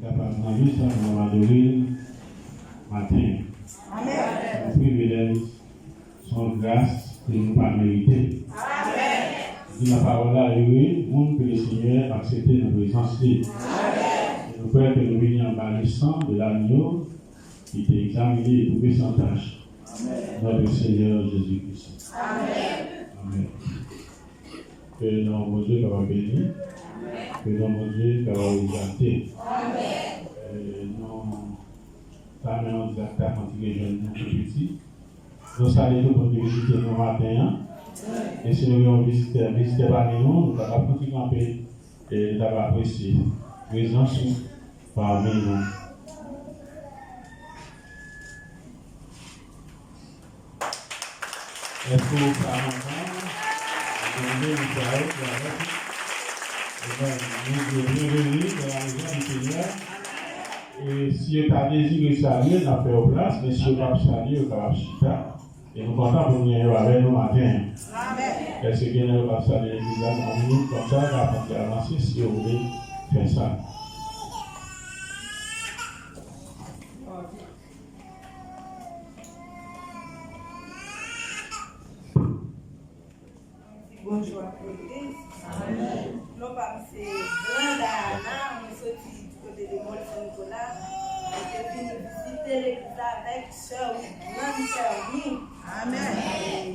capable de vivre ça, nous adorer matin. Amen. Son privilège, son grâce que nous pas mérité. Amen. Si la parole là est oui, monde que le Seigneur accepte notre présence. Amen. Nous pouvons que nous venions par le sang de l'agneau qui était examiné et trouvé sans tâche. Notre Seigneur Jésus-Christ. Amen. Amen. Que notre mon Dieu va bénir. Que notre mon Dieu va exalter. Amen. Nous, ta mère, nous acteurs quand il est jeune, nous petits. Nous saluons tout le monde visiter nos matins. Et si nous voulons visiter parmi nous, nous allons continuer à paix et nous allons apprécier. Présence parmi nous. Est-ce que vous parlez ensemble? Vous voulez vous parler nous réunir dans la maison du Seigneur. Et si vous avez désiré saluer, nous avons fait au place, mais si vous n'avez pas salué, vous avez chita. Et nous comptons pour venir avec nous matin. Est-ce que vous avez salué l'église en minute comme ça, avant d'avancer, si vous voulez faire ça? Bonjour à l'église. Amen. Nous sommes Branda, nous sommes du côté de Mont-Saint-Nicolas. Et puis nous visiter l'église avec sœur Wini. Amen.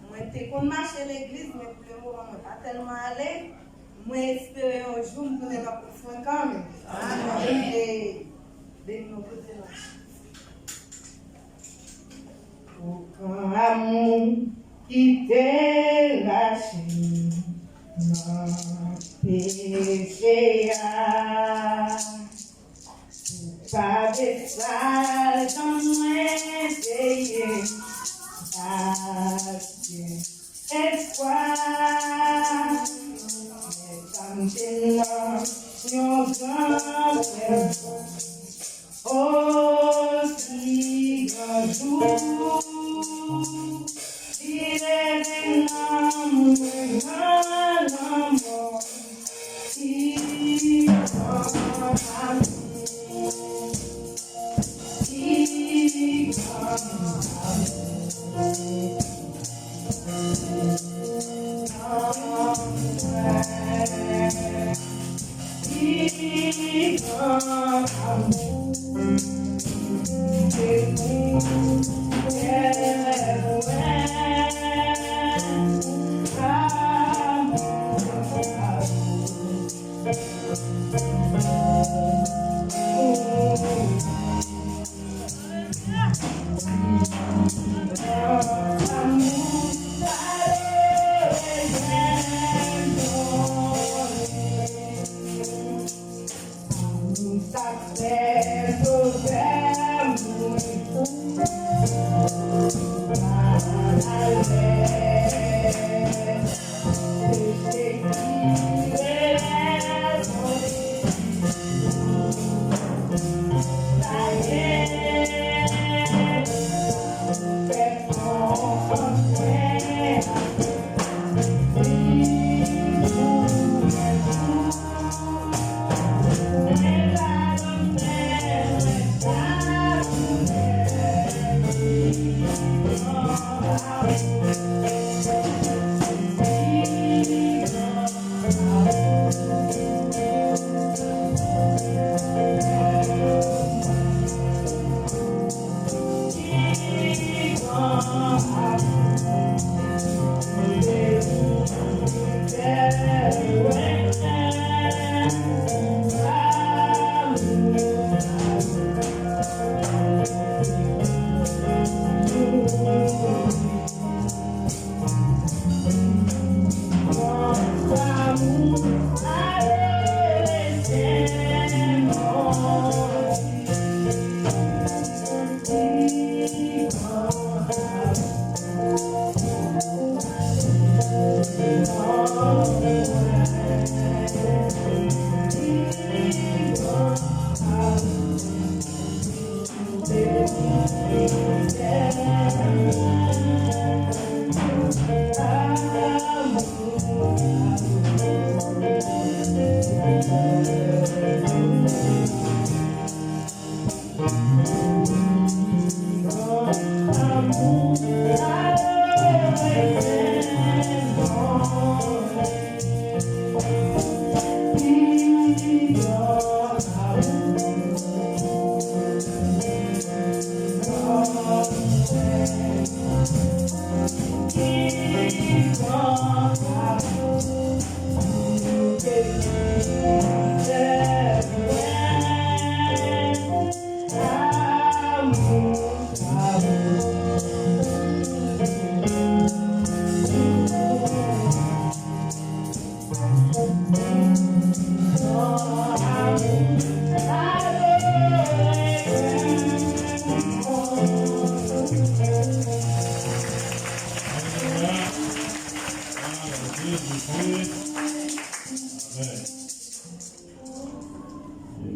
Moi, j'étais qu'on marche à l'église, mais pour le moment, je ne suis pas tellement allé. Moi, j'espère un jour que nous allons faire quand même. Amen. De nos côtés. Aucun amour qui t'est lâché, non péché, pas de sale dans mon pays, espoir, comme des noms, oh, si un jour.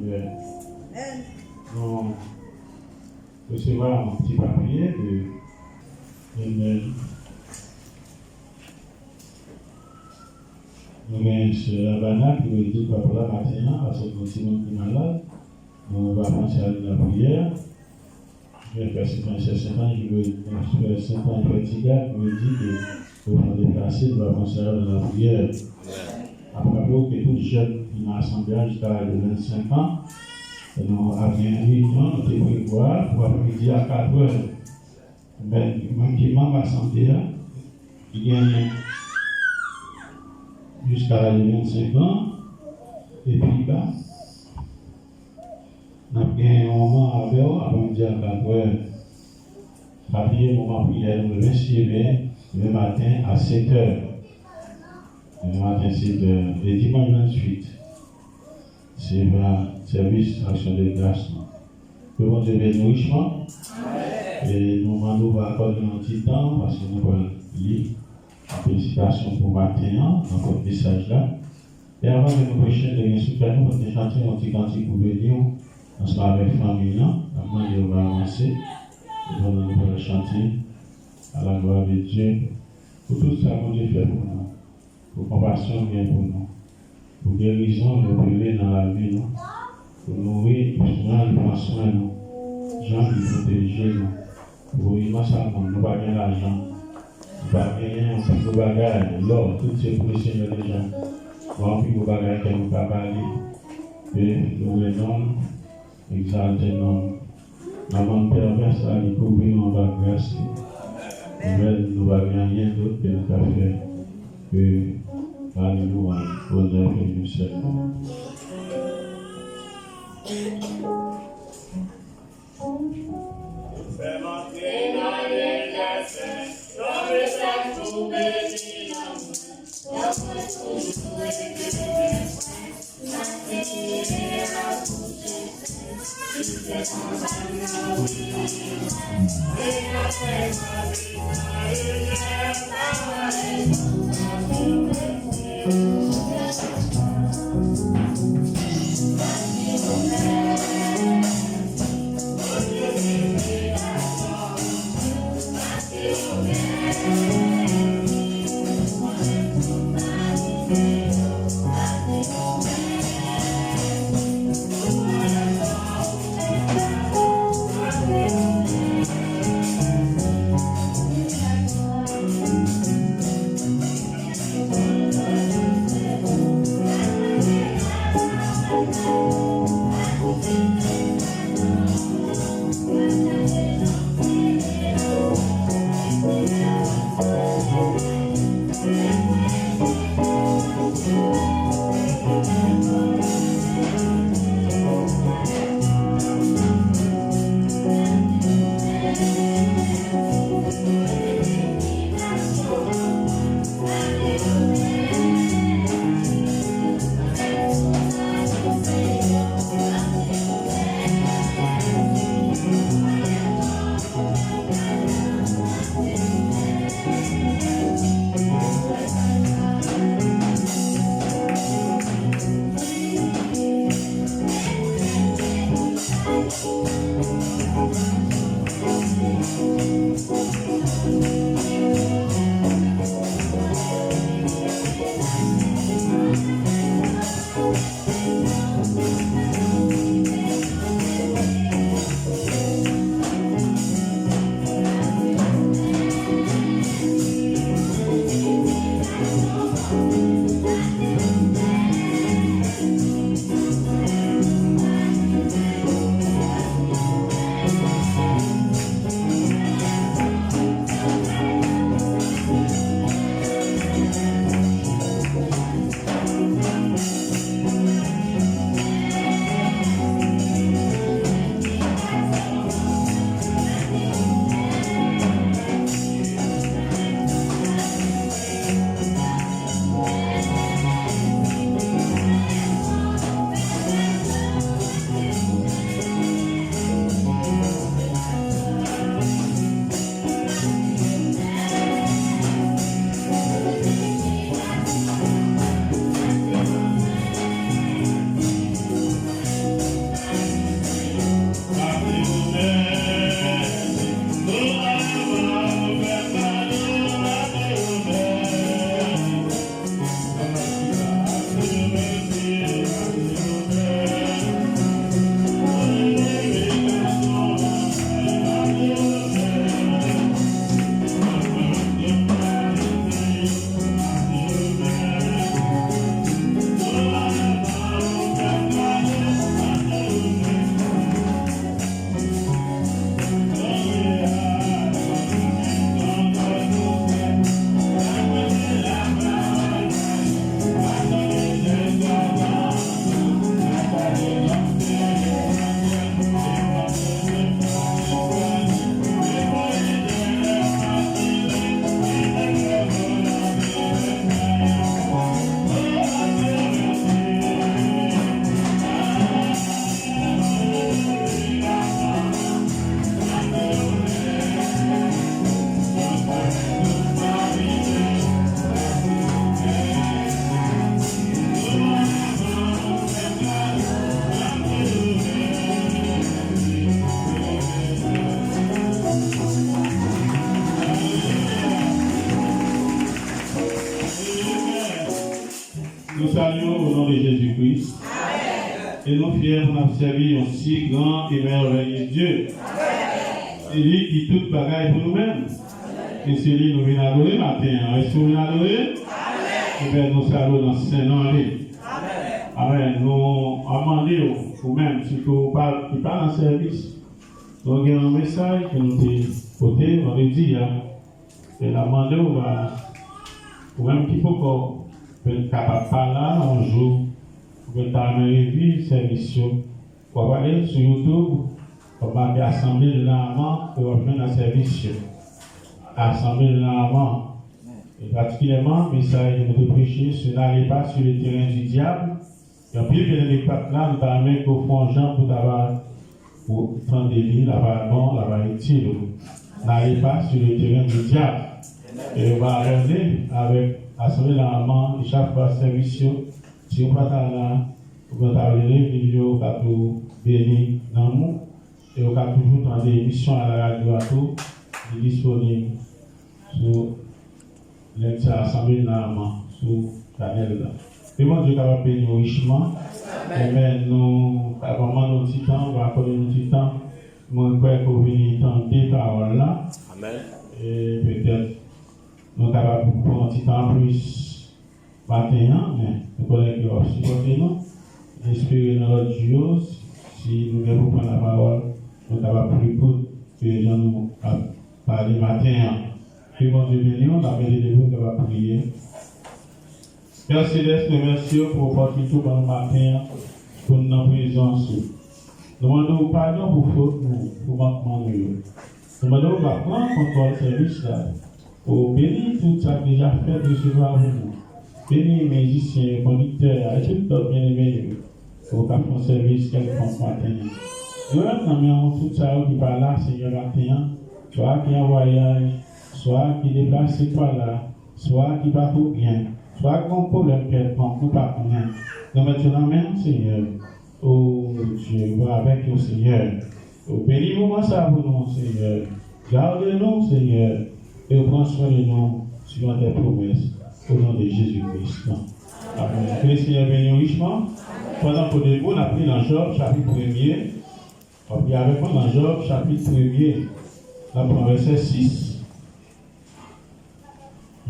prière. Nous recevons un petit papier de email. Nous avons M. Abana qui veut dire papa matin, parce que si nous sommes malades, nous allons penser à la prière. Je vais faire 5 ans, je veux faire 5 ans de petit gars qui me dit que nous allons déplacer, nous allons penser à la prière. Après, que tout jeune qui m'a assemblé jusqu'à 25 ans, nous avons une réunion, nous devons prévoir pour après-midi à 4 heures. Mais même qui m'a assemblé, il gagne jusqu'à 25 ans, et puis là, nous avons un moment avec eux, après-midi à 4 heures. Papier, moment prière, nous devons suivre le matin à 7 heures. Le matin, 7 heures. Et dimanche 28, c'est le service action de grâce. Que bon Dieu bénisse richement. Et nous allons accorder un petit temps parce que nous allons lire la félicitation pour matin dans votre message là. Et avant de nous prêcher, de bien sûr, nous allons chanter un petit cantique pour venir ensemble avec la famille. Avant de va avancer, nous allons chanter à la gloire de Dieu pour tout ça que Dieu fait pour nous. Pour compassion vient pour nous, pour guérison nous brûler dans la vie, pour nourrir, pour soigner, pour prendre soin de nous, gens qui protègent nous, pour immensément, nous pas gagner l'argent, nous pas gagner un petit peu de bagages, l'or, toutes ces pour le Seigneur déjà, nous avons plus de bagages que nous pas parler, et nous voulons exalter nous, maman perverse à découvrir notre grâce, nous ne pas rien d'autre que nous avons fait. Que alléluia, honneur et nous seul. Fais monter dans les glaces, dans les sacs tout bénis l'amour, la foi toujours éternelle, la fête est la bouche, tu fais ton bagage, et après ma vie, Et nous fiers pour nous servir un si grand et merveilleux Dieu. C'est lui qui tout bagaille pour nous-mêmes. Et c'est lui qui nous vient adorer matin. Est-ce que nous venons adorer? Et bien nous saluons dans ce nom. Amen. Nous demandons vous-même, si vous ne pas dans le service, nous avons un message que nous avons porté, on a dit, et la demandé vous-même qu'il faut qu'on soit capable de parler un jour, pour que vous le service, pour aller sur YouTube, pour marquer Assemblée de l'Amant, pour rejoindre le service. Assemblée de l'Amant. Et particulièrement, le message que nous prêcher, ce n'allez pas sur le terrain du diable. Et puis, les papes là, nous permettent qu'au fond, Jean, pour prendre des lignes, la bon, la utile. N'allez pas sur le terrain du diable. Et on va regarder avec l'Assemblée de l'Amant, et chaque fois, service, si on va là, on va regarder les vidéos, on va tout bénir dans nous. Et on va toujours prendre des émissions à la radio à tout, disponibles sur l'Assemblée de l'Amant, sur le canal là. Et moi, Dieu va bénir richement. Amen. Nous avons nos petits temps, on va accorder nos petits temps. Moi, je crois qu'on vient entendre des paroles là. Amen. Et peut-être, nous sommes capables de prendre un petit temps plus matin, mais nous connaissons que supporter nous. Espérer dans notre Dieu, si nous devons prendre la parole, nous sommes capables de plus que les gens nous parlent matin. Que mon Dieu bénisse, on va bénir vous, on va prier. Père Céleste, merci pour l'opportunité pour le matin, pour notre présence. Nous demandons pardon pour faute, pour manquement. Nous demandons de prendre contrôle service là, pour bénir tout ça déjà fait de ce soir. Bénir les musiciens, conducteurs, et tout le bien-aimé, pour faire un service quelconque matin. Nous demandons tout ça qui parle là, Seigneur, matin, soit qui est en voyage, soit qui déplace quoi là, soit qui va pour bien. Soit qu'on problème quelconque ou pas qu'on a. Nous mettons même, Seigneur, oh Dieu, va avec nous, Seigneur. Bénis-nous ça pour nous, Seigneur. Garde-nous, Seigneur, et prends soin de nous suivant tes promesses. Au nom de Jésus-Christ. Amen. Que le Seigneur bénisse richement. Pendant que nous avons appris dans Job, chapitre 1er. On prie avec moi dans Job, chapitre 1er. Là, pour verset 6.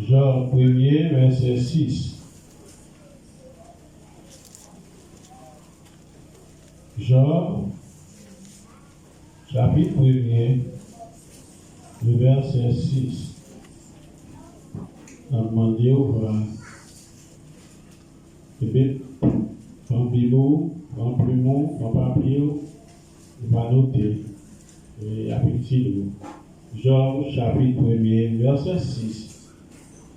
Job 1er, verset 6. Job, chapitre 1er, le verset 6. On a demandé au voir. Et bien, dans le bibou, dans le plumeau, dans le papier, on va noter. Et appétit. Job, chapitre 1er, verset 6.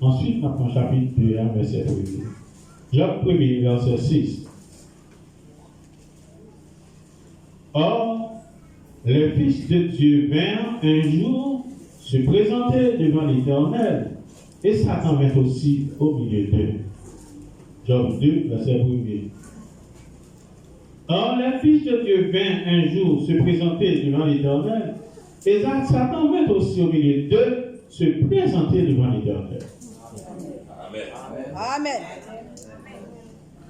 Ensuite, dans le chapitre 2, verset 1. Job 1er, verset 6. Or, les fils de Dieu vinrent un jour se présenter devant l'Éternel, et Satan vint aussi au milieu d'eux. Job 2, verset 1. Or, les fils de Dieu vinrent un jour se présenter devant l'Éternel, et Satan vint aussi au milieu d'eux se présenter devant l'Éternel. Amen.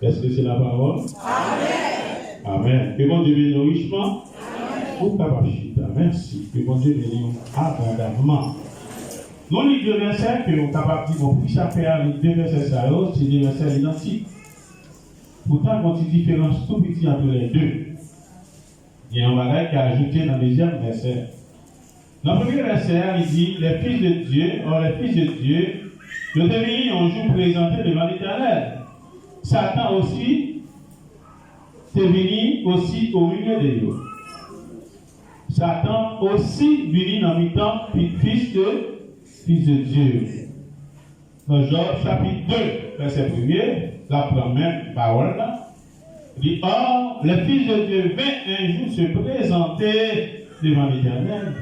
Est-ce que c'est la parole? Amen. Amen. Que mon Dieu bénisse richement. Pour capacité. Merci. Que mon Dieu bénisse abondamment. Nous lisons deux versets que nous sommes capables de dire, bon, puis ça fait les deux versets, c'est des versets identiques. Pourtant, il y a une différence tout petite entre les deux. Il y a un bagage qui a ajouté dans le deuxième verset. Dans le premier verset, il dit, les fils de Dieu, le devenir un jour présenté devant l'Éternel. Satan aussi, c'est venu aussi au milieu de eux. Satan aussi venu dans le temps fils de Dieu. Dans Job chapitre 2, verset 1er, la première parole là, dit, or, le fils de Dieu vint un jour se présenter devant l'Éternel.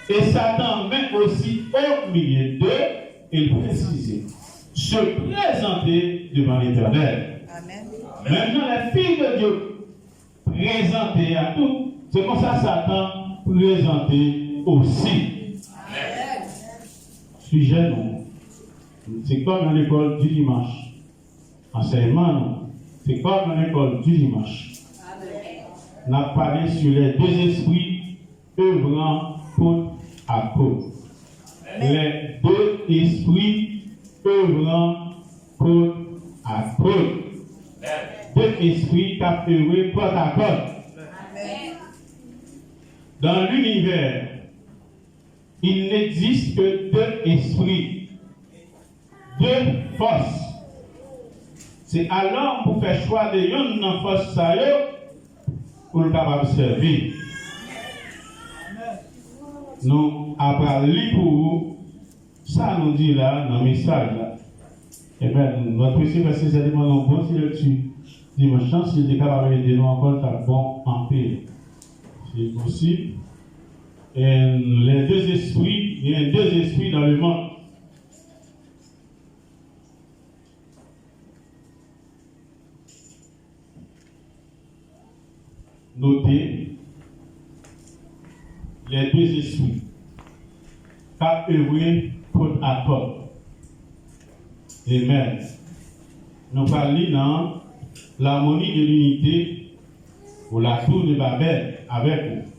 Et Satan vint aussi au milieu d'eux, et il précisait, se présenter devant l'Éternel. Amen. Maintenant, les filles de Dieu présentées à tout, c'est comme ça Satan présenté aussi. Amen. Sujet, non. C'est comme dans l'école du dimanche. Enseignement, non. C'est comme dans l'école du dimanche. Amen. n'a parlé sur les deux esprits œuvrant côte à côte. Les deux esprits œuvrant côte à côte. Deux esprits qui ont œuvré côte à côte. Dans l'univers, il n'existe que deux esprits, deux forces. C'est à l'homme pour faire choix de une force pour le capable de servir. Nous avons lu pour vous, ça nous dit là, dans le message là. Et bien, notre précieux verset, c'est de mon bon si là-dessus. Dimanche, s'il est capable d'aider nous encore, c'est bon en paix. C'est possible. Et les deux esprits, il y a deux esprits dans le monde. Notez les deux esprits. Pas œuvrer côte à côte. Amen. Nous parlons dans l'harmonie de l'unité ou la tour de Babel avec vous.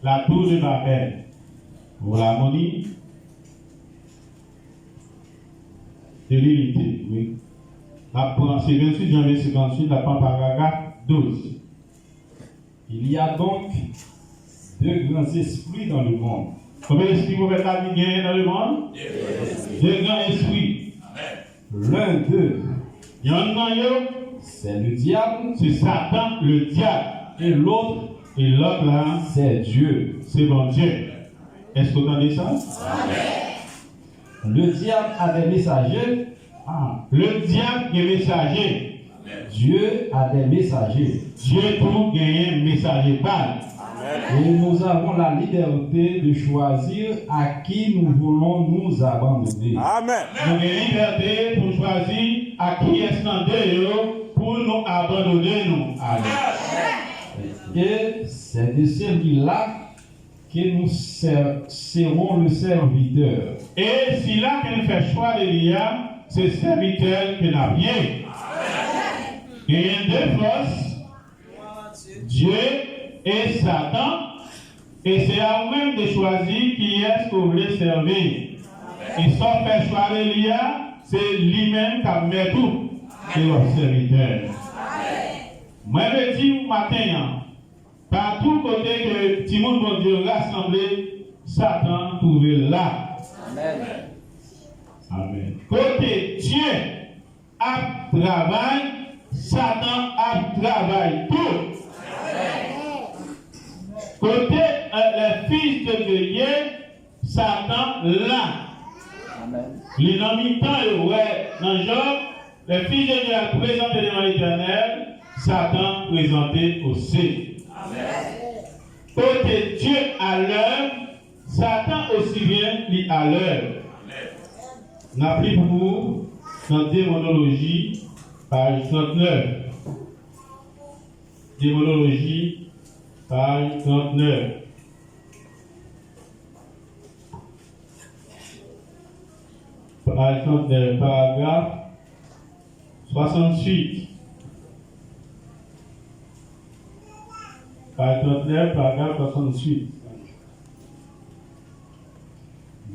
La tour de Babel ou l'harmonie de l'unité. Oui. C'est 28 janvier 58, la paragraphe 12. Il y a donc deux grands esprits dans le monde. Combien d'esprits vous faites la vie dans le monde? Deux grands esprits. L'un d'eux, il y en a un, c'est le diable, c'est Satan, le diable. et l'autre, Là, c'est Dieu. c'est bon Dieu. Est-ce que vous entendez ça? Le diable a des messagers. Le diable est messager. Dieu a des messagers. Dieu pour gagner un messager pas. Et nous avons la liberté de choisir à qui nous voulons nous abandonner. Amen. Nous avons la liberté pour choisir à qui est-ce pour nous abandonner. Et c'est de celui-là que nous serons le serviteur. Et si là qu'elle fait choix de l'IA, c'est serviteur qui n'a rien. Il y a deux forces, Dieu et Satan, et c'est à vous-même de choisir qui est-ce que vous voulez servir. Et sans faire choix de l'IA, c'est lui-même qui met tout, c'est leur serviteur. Moi, je dis au matin, par tout côté que tout le monde va Dieu rassemblé, Satan trouvé là. Amen. Amen. Côté Dieu a travail, Satan a travail tout. Côté les fils de Dieu, Satan là. Amen. Les noms ouais, dans Job, les fils de Dieu ont présenté devant l'Éternel, Satan présenté aussi. Côté Dieu à l'heure, Satan aussi bien lui à l'heure. N'a pris pour vous dans Démonologie, page 39. Démonologie, page 39. Page 39, paragraphe 68. Page 39, paragraphe 68.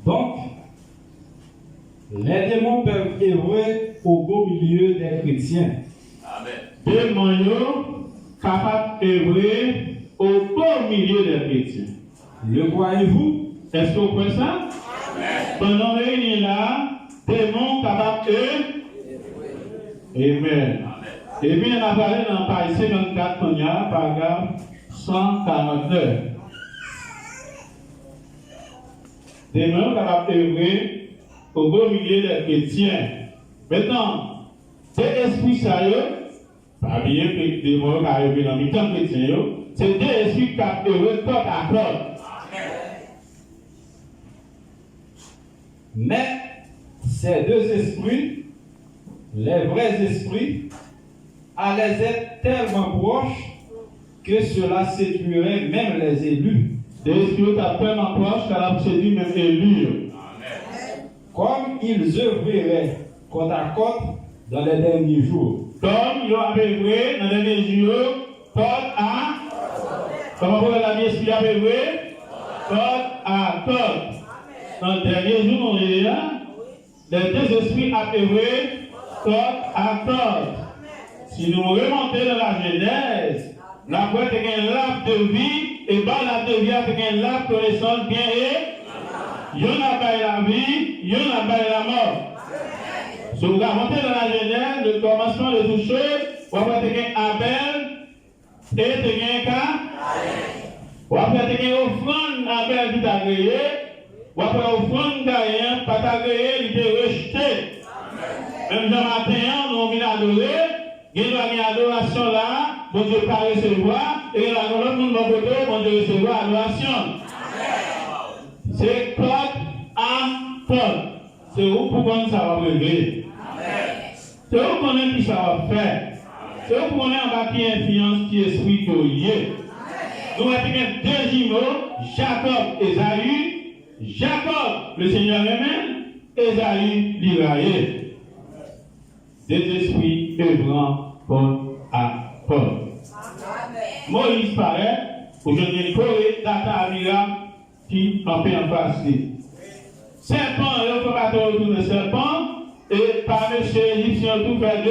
Donc, les démons peuvent œuvrer au beau milieu des chrétiens. Démons capables d'œuvrer au beau milieu des chrétiens. Le croyez-vous? Est-ce que vous croyez ça? Pendant réunis là, démons capables d'œuvrer. Amen. Et bien, on a parlé dans page 54, paragraphe 149. Démons capables d'œuvrer au beau milieu des chrétiens. Maintenant, ces esprits sérieux, pas bien que les démons qui arrivent dans le temps chrétien, c'est des esprits qui ont œuvré côte à côte. Mais ces deux esprits, les vrais esprits, allaient être tellement proches que cela séduirait même les élus. Des esprits qui sont tellement proches qu'elle a séduit même élus. Comme ils œuvreraient côte à côte dans les derniers jours. Comme ils ont œuvré dans les derniers jours, côte à Comment vous la vie esprit à œuvrer? Code à code. Dans le dernier jour, on est là. Les deux esprits à œuvrer code à code. Si nous remontons dans la Genèse, la pointe est un lac de vie, et par la de vie, c'est un lac de connaissance bien et il y en a pas la vie, il y en a pas la mort. Si vous remontez dans la Genèse, le commencement de toutes choses, vous avez un Abel et un Caïn. Vous avez une offrande Abel qui t'a agréé, vous avez une offrande Caïn, pas agréé, il était rejeté. Même dans le matin, nous avons adoré, il y a une adoration là, bon Dieu pas recevoir, et là, nous avons l'autre côté, bon Dieu recevoir l'adoration. C'est code à code. C'est où pour qu'on ça va régler. C'est où qu'on est qui ça va faire. C'est où qu'on est en bas qui influence, qui esprit que y nous avons deux jumeaux, Jacob et Esaü. Jacob, le Seigneur lui-même, Esaü, l'Israël. Des esprits œuvrant Paul à Paul. Moïse paraît, aujourd'hui, une Corée, Data Amira, qui en fait en face. Serpent, il ne faut pas retourner le serpent, et par monsieur Égyptien, tout fait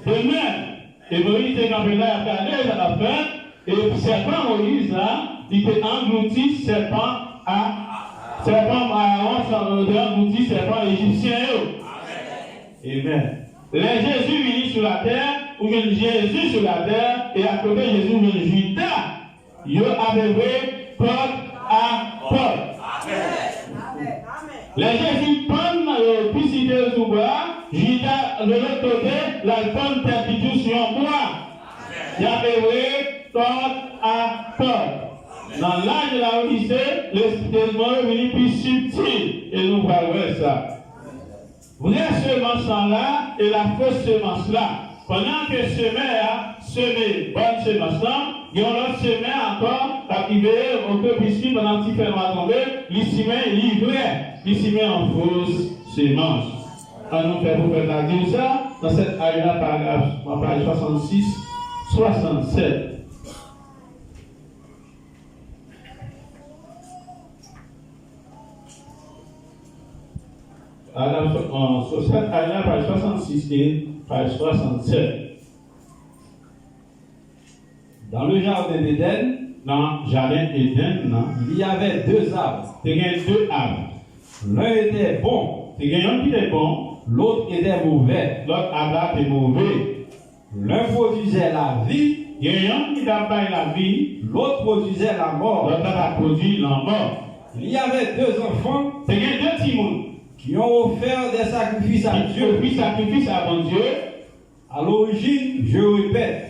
de même. Et Moïse est campé là, il a regardé, ça a fait, et le serpent Moïse, là, il était englouti, serpent Aaron, englouti, serpent égyptien. Amen. Les Jésus venu sur la terre, ou bien Jésus sur la terre, et à côté Jésus, ou bien Judas, il a vécu code à code. Les Jésus prennent le piscine sous bois, Judas de l'autre côté, la bonne certitude sur un bois. Il a vécu code à code. Dans l'âge de la Odyssée, le mot est venu plus subtil, et nous parlons ça. Vraie semence là et la fausse semence là. Pendant que le semeur a semé bonne semence là, il y a l'autre semeur encore arrivé au peuple ici pendant qu'il fait mal tomber, il s'y met livré, il s'y met en fausse semence. On nous fait pour faire la dire ça dans cette aïe-là, page 66, 67. Sur cette aïe-là, page 66 et page 67. Dans le jardin d'Éden, Dans le jardin d'Éden, il y avait deux arbres. il y a deux arbres. L'un était bon, Il y a un qui est bon, l'autre était mauvais. l'autre arbre est mauvais. L'un produisait la vie, Il y a un qui a pas la vie, l'autre produisait la mort. l'autre a produit la mort. Il y avait deux enfants Il y a deux timons qui ont offert des sacrifices à qui Dieu. offrent sacrifice à bon Dieu. À l'origine, je répète,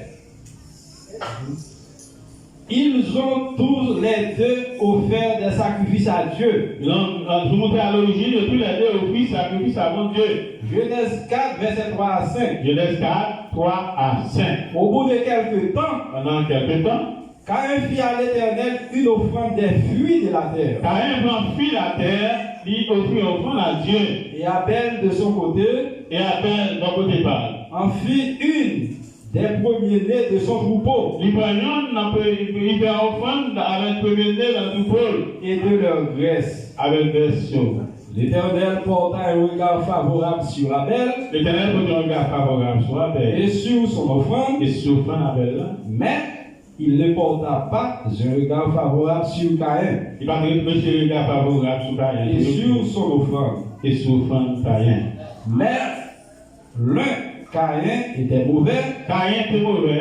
ils ont tous les deux offert des sacrifices à Dieu. Je vous montre à l'origine, tous les deux offrent sacrifice à bon Dieu. Genèse 4, verset 3 à 5. Genèse 4, 3 à 5. Au bout de quelques temps, Pendant quelques temps, Caïn fit à l'Éternel une offrande des fruits de la terre. Caïn fit la terre, il offrit offrande à Dieu. Et Abel, de son côté, Et Abel, d'un côté parle. en fit une des premiers-nés de son troupeau Il fait offrande avec le premier-né dans le troupeau, et de leur graisse. avec des choses. L'Éternel porta un regard favorable sur Abel L'Éternel peut un regard favorable sur Abel. et sur son offrande, Et sur Abel, mais il ne porta pas un regard favorable sur Caïn il va réfléchir le regard favorable sur Caïn. et sur son offrande. Et sur Caïn. Mais l'un, Caïn, était mauvais Caïn était mauvais,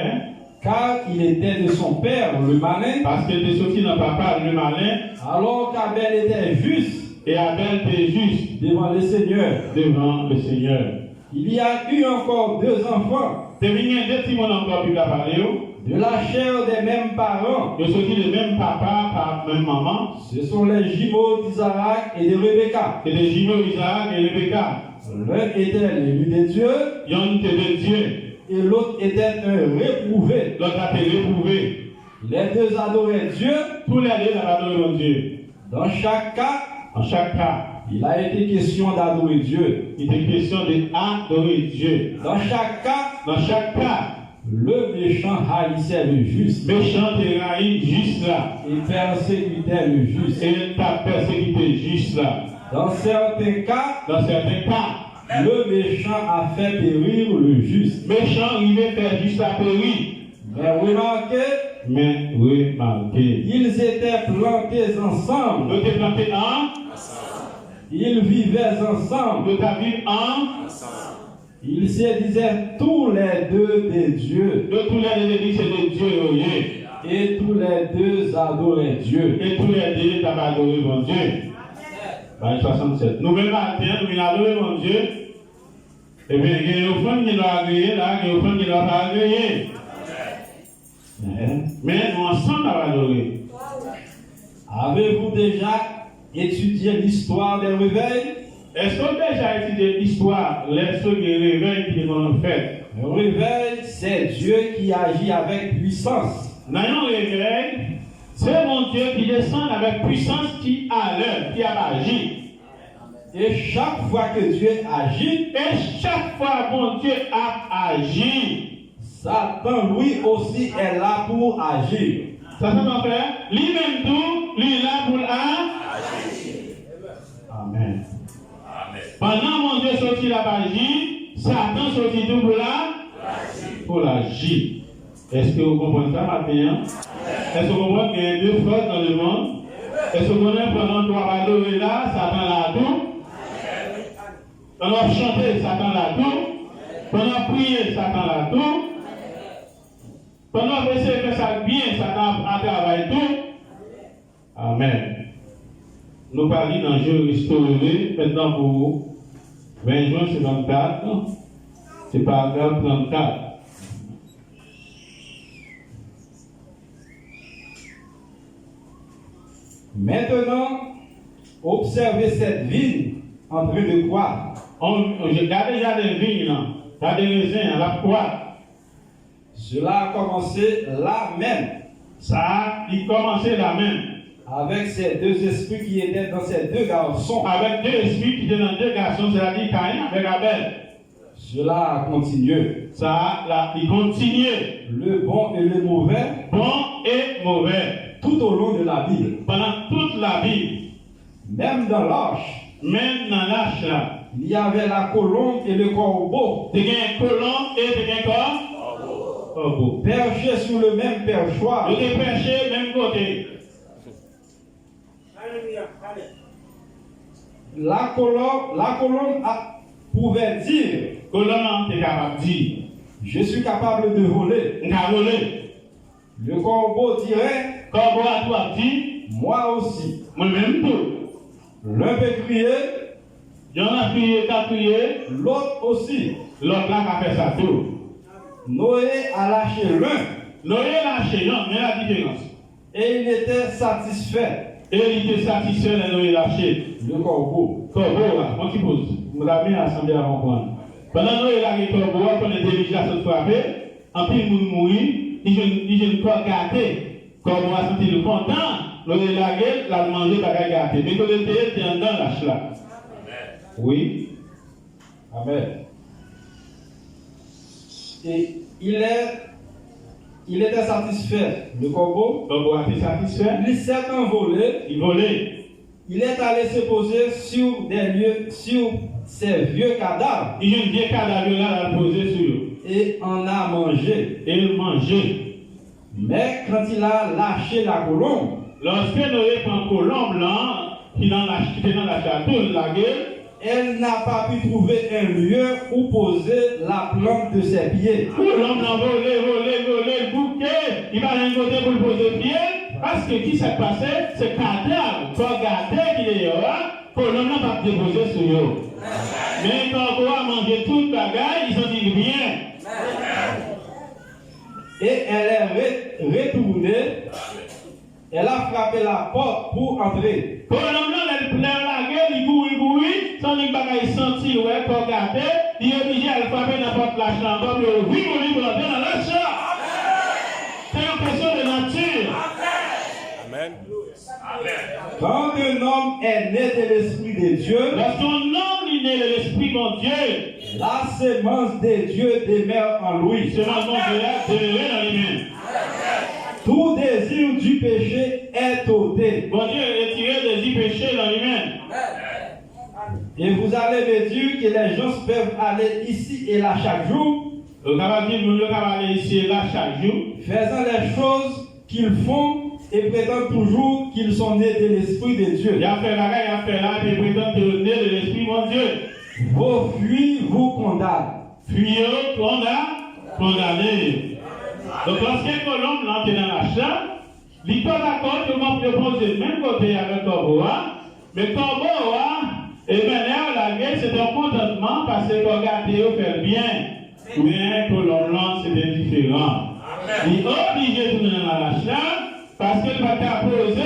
car il était de son père le malin, parce qu'il était sorti dans papa le malin, alors qu'Abel était juste et Abel était juste devant le Seigneur. devant le Seigneur. Il y a eu encore deux enfants C'est venu deux petits monde encore qui l'a parlé. de la chair des mêmes parents. Ils sont sortis de même papa, par même maman. Ce sont les jumeaux d'Isaac et de Rebecca. Et des jumeaux Isaac et Rebecca. L'un était l'élu de Dieu Il y en a un de Dieu. et l'autre était un réprouvé. L'autre a été réprouvé. Les deux adoraient Diie. Tous les deux ont adoré Dieu. Dans chaque cas, En chaque cas, il a été question d'adorer Dieu. il était question d'adorer Dieu. Dans chaque cas, Dans chaque cas, Le méchant haïssait le juste Méchant te haït juste là. et persécutait le juste. Et t'a persécuté juste là. Dans certains cas, Dans certains cas, le méchant a fait périr le juste. méchant, il veut faire juste la périr. Mais remarquez, Mais remarquez, ils étaient plantés ensemble. nous t'es planté en, Ils vivaient ensemble. nous t'as vu en, Ils se disaient tous les deux des dieux. de tous les églises de Dieu, oui. Et tous les deux adoraient Dieu. Et tous les deux t'as adoré mon Dieu. Page 67. Nous-mêmes matin, nous venons adorer mon Dieu. Et bien, il y a une offrande qui doit agréer là, il y a une offrande qui doit pas agréer. Mais nous ensemble, nous allons adorer. Avez-vous déjà étudié l'histoire des réveils? Est-ce qu'on a déjà étudié l'histoire, les ceux qui réveillent qui vont faire? Le réveil, c'est Dieu qui agit avec puissance. Dans un réveil, c'est mon Dieu qui descend avec puissance qui a l'heure, qui a agi. Et chaque fois que Dieu agit, Et chaque fois mon Dieu a agi, Satan lui aussi est là pour agir. ça c'est mon frère, lui-même tout, lui est là pour agir. Amen. Pendant mon Dieu sorti la magie, Satan sorti tout pour l'agir. Est-ce que vous comprenez ça maintenant? Est-ce que vous comprenez qu'il y a deux forces dans le monde? Est-ce que vous comprenez pendant qu'on va adorer là, Satan l'a tout? Pendant qu'on chanter, Satan l'a tout? Pendant qu'on prier, Satan l'a tout? Pendant qu'on essaie de faire ça bien, Satan a travaillé tout? Amen. Nous parlons dans Jeu restauré, maintenant pour 20 juin 54, c'est paragraphe 34. Maintenant, observez cette vigne en train de croître. Je regarde déjà des vignes, là. Il y a des raisins, la croix. Cela a commencé là même, Ça, il commençait la même. avec ces deux esprits qui étaient dans ces deux garçons. Avec deux esprits qui étaient dans deux garçons, c'est-à-dire Caïn avec Abel. Cela a continué. Ça, là, il continuait. Le bon et le mauvais, Bon et mauvais. tout au long de la Bible. Pendant toute la Bible, Même dans l'arche, même dans l'arche, là, il y avait la colombe et le corbeau, il y a un colon et il y a un corbeau. perchés sur le même perchoir. Il est perché même côté. La colombe pouvait dire, Colon, tu es capable de dire. je suis capable de voler. On a volé. Le corbeau dirait, Corbeau a toi dit, moi aussi. moi-même tout. L'un peut crier, Il y en a crié, t'as crié. l'autre aussi. L'autre là a fait ça tout. Noé a lâché l'un Noé lâché, non, mais la différence. et il était satisfait. Et il était satisfait de Noé lâché. Le corbeau. Corbeau là, on qui pose. Vous avez bien assemblé à comprendre. Pendant Noé l'a dit corbeau, quand les dirigeants se frappaient, en plus il mourit, il ne pas gâté. Corbeau a senti le content. Noé l'a dit, l'a mangé, pas gâté. Mais quand il était dans lâche là. Oui. Amen. Et il était satisfait. Le corbeau, Corbeau a été satisfait. il s'est envolé. Il volait. Il est allé se poser sur des lieux, sur ces vieux cadavres Il y a une vieille cadavre là à poser sur eux. et en a mangé. Et il mangeait. Mais quand il a lâché la colombe, Lorsque Noé prend colombe là, qui était dans la château, la gueule, elle n'a pas pu trouver un lieu où poser la plante de ses pieds. colombe a volé le bouquet. Il va d'un côté pour le poser pied. Parce que qui s'est passé, c'est cadavre. Faut regarder qu'il est là, colombe n'a pas déposé sur eux. Mais quand on a mangé toute la bagaille, ils sont dit bien. Et elle est retournée. Elle a frappé la porte pour entrer. Colombe là, elle pleure la gueule, il couille, sans les bagailles sentir, ouais, pour regarder, il est obligé à le frapper n'importe la chambre, pour lui, pour entrer dans la chambre. C'est une question de nature. Amen. Quand un homme est né de l'Esprit de Dieu, Lorsqu'un homme est né de l'Esprit de Dieu, La sémence de Dieu demeure en lui. Semence bon Dieu demeure dans lui-même. Tout désir du péché est ôté. Bon Dieu retiré des péchés dans lui-même. Et vous allez me dire que les gens peuvent aller ici et là chaque jour, Le capable dit, nous devons aller ici et là chaque jour, faisant les choses qu'ils font et prétendent toujours qu'ils sont nés de l'Esprit de Dieu. il a fait là, il a fait là, et prétend que le nez de l'Esprit, mon Dieu. Vos fuites vous condamnent. Fuyeux, condamné. Donc l'ancien colombe, là, qui est dans la chambre, il est d'accord que vous proposez le même côté avec Corboa, mais Corboa, et maintenant, la guerre, c'est un contentement parce que regardez, vous faites bien. Mais colombe, là, c'était différent. Il est obligé de tourner dans la chambre parce qu'il va qu'à poser.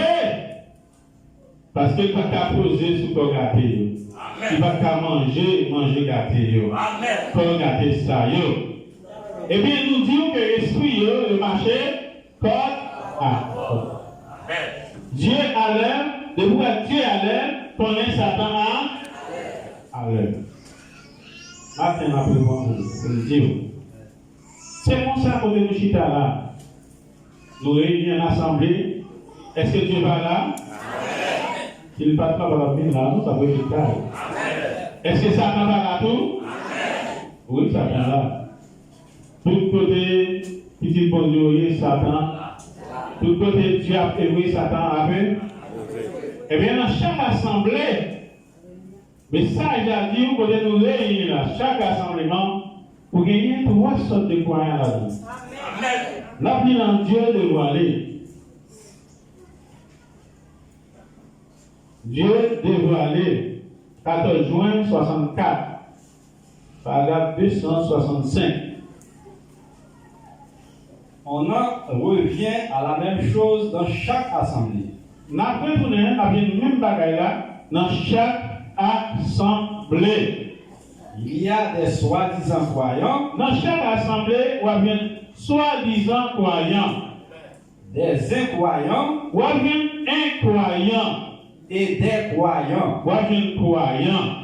Parce qu'il va qu'à poser sur le gâté. Il va qu'à manger gâté. Pour gâter ça. Et bien, nous disons que l'esprit, le marché, code à code. Dieu à l'heure, de vous être Dieu à l'heure, connaît Satan à l'heure. Maintenant, après moi, je le dis. C'est comme ça qu'on est nous chita là. Nous réunissons en assemblée. Est-ce que Dieu va là? Il ne va pas dans la ville là, nous, ça peut être tard. Est-ce que Satan va là tout? Oui, Satan là. Tout côté, petit bonjour, Satan. Tout côté, Dieu a fait Satan avec. Eh bien, dans chaque assemblée, mais ça, j'ai dit, vous pouvez nous réunir là, chaque assemblement, pour gagner 3 sortes de croyants là-dedans. L'avenir en Dieu doit aller. Dieu dévoilé, 14 juin 64, paragraphe 265. On en revient à la même chose dans chaque assemblée. Nous avons le même bagaille là dans chaque assemblée. Il y a des soi-disant croyants, Dans chaque assemblée, on a soi-disant croyants, des incroyants on a incroyants et des croyants. on a croyants.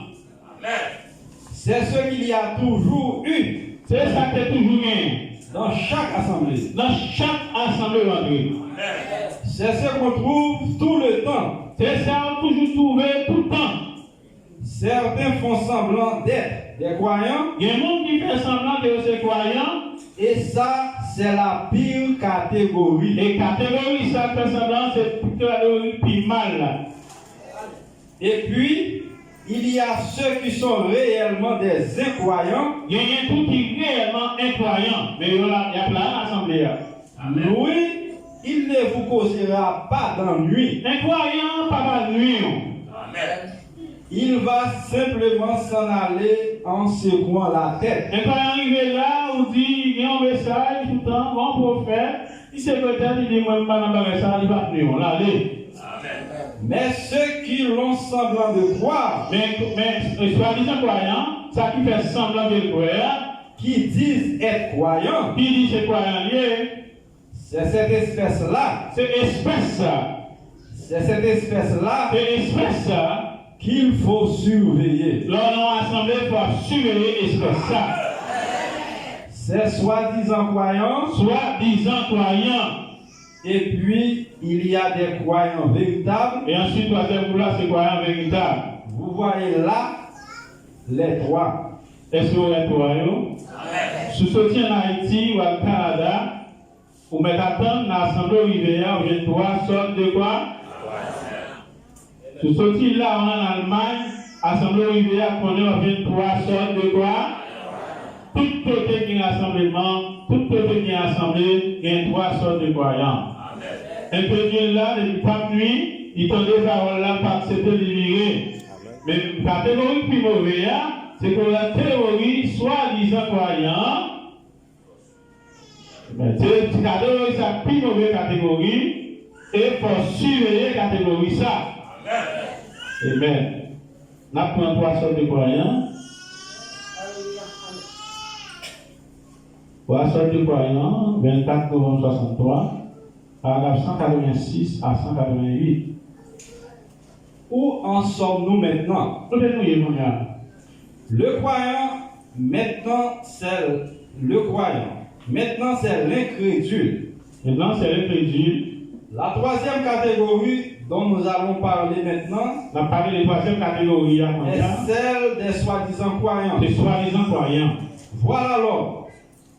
C'est ce qu'il y a toujours eu C'est ça qui est toujours gagné. dans chaque assemblée. Dans chaque assemblée, André. C'est ce qu'on trouve tout le temps. C'est ça qu'on a toujours trouvé tout le temps. Certains font semblant d'être des croyants Il y a un monde qui fait semblant de ces croyants. et ça, c'est la pire catégorie. Et catégorie, ça fait semblant, c'est une catégorie plus mal là. Et puis, il y a ceux qui sont réellement des incroyants. Il y a un tout qui est réellement incroyant. Mais il y a plein d'assemblées. Lui, il ne vous causera pas d'ennui. Incroyant, pas de nuit. Il va simplement s'en aller en secouant la tête. Incroyant arrivé là, on dit, il y a un message tout le temps, bon prophète, il s'est peut-être, il dit, moi, je ne vais pas dans ça, il va venir, on l'a allé. Mais ceux qui l'ont semblant de croire, Mais soi-disant croyant, ça qui fait semblant de croire, qui disent être croyants, qui dit c'est croyant lié, c'est cette espèce-là, c'est espèce ça. c'est cette espèce-là C'est espèce ça. qu'il faut surveiller. Lors de l'assemblée, il faut surveiller espèce ça. Ces soi-disant croyants, Soi-disant croyant. et puis il y a des croyants véritables. Et ensuite, troisième là, c'est croyant véritable. Vous voyez là les trois. Est-ce que vous êtes croyant? Si vous sortez en Haïti ou au Canada, vous mettez attendre dans l'assemblée Rivière, vous avez 3 sortes de quoi? Si vous sortez là en Allemagne, l'assemblée Rivière, vous avez 3 sortes de quoi? Tout côté qui est rassemblement, tout côté qui est assemblée, il y a 3 sortes de croyants. Un peu Dieu là, depuis pas nuit, il t'a des paroles là, pas accepter de libérer. Mais la catégorie plus mauvaise, c'est que la théorie, soi-disant croyant, mais c'est une catégorie, ça plus mauvaise catégorie, et il faut surveiller la catégorie ça. Amen. Nous avons 3 sortes de croyants. 3 sortes de croyants, 24 novembre 63, paragraphe 186 à 188. Où en sommes-nous maintenant? Nous devons y venir. Le croyant Maintenant, c'est le croyant. Maintenant, c'est l'incrédule. Maintenant, c'est l'incrédule. La troisième catégorie dont nous allons parler maintenant On a parlé de troisième catégorie là, est celle des soi-disant croyants. des soi-disant croyants. Voilà l'homme,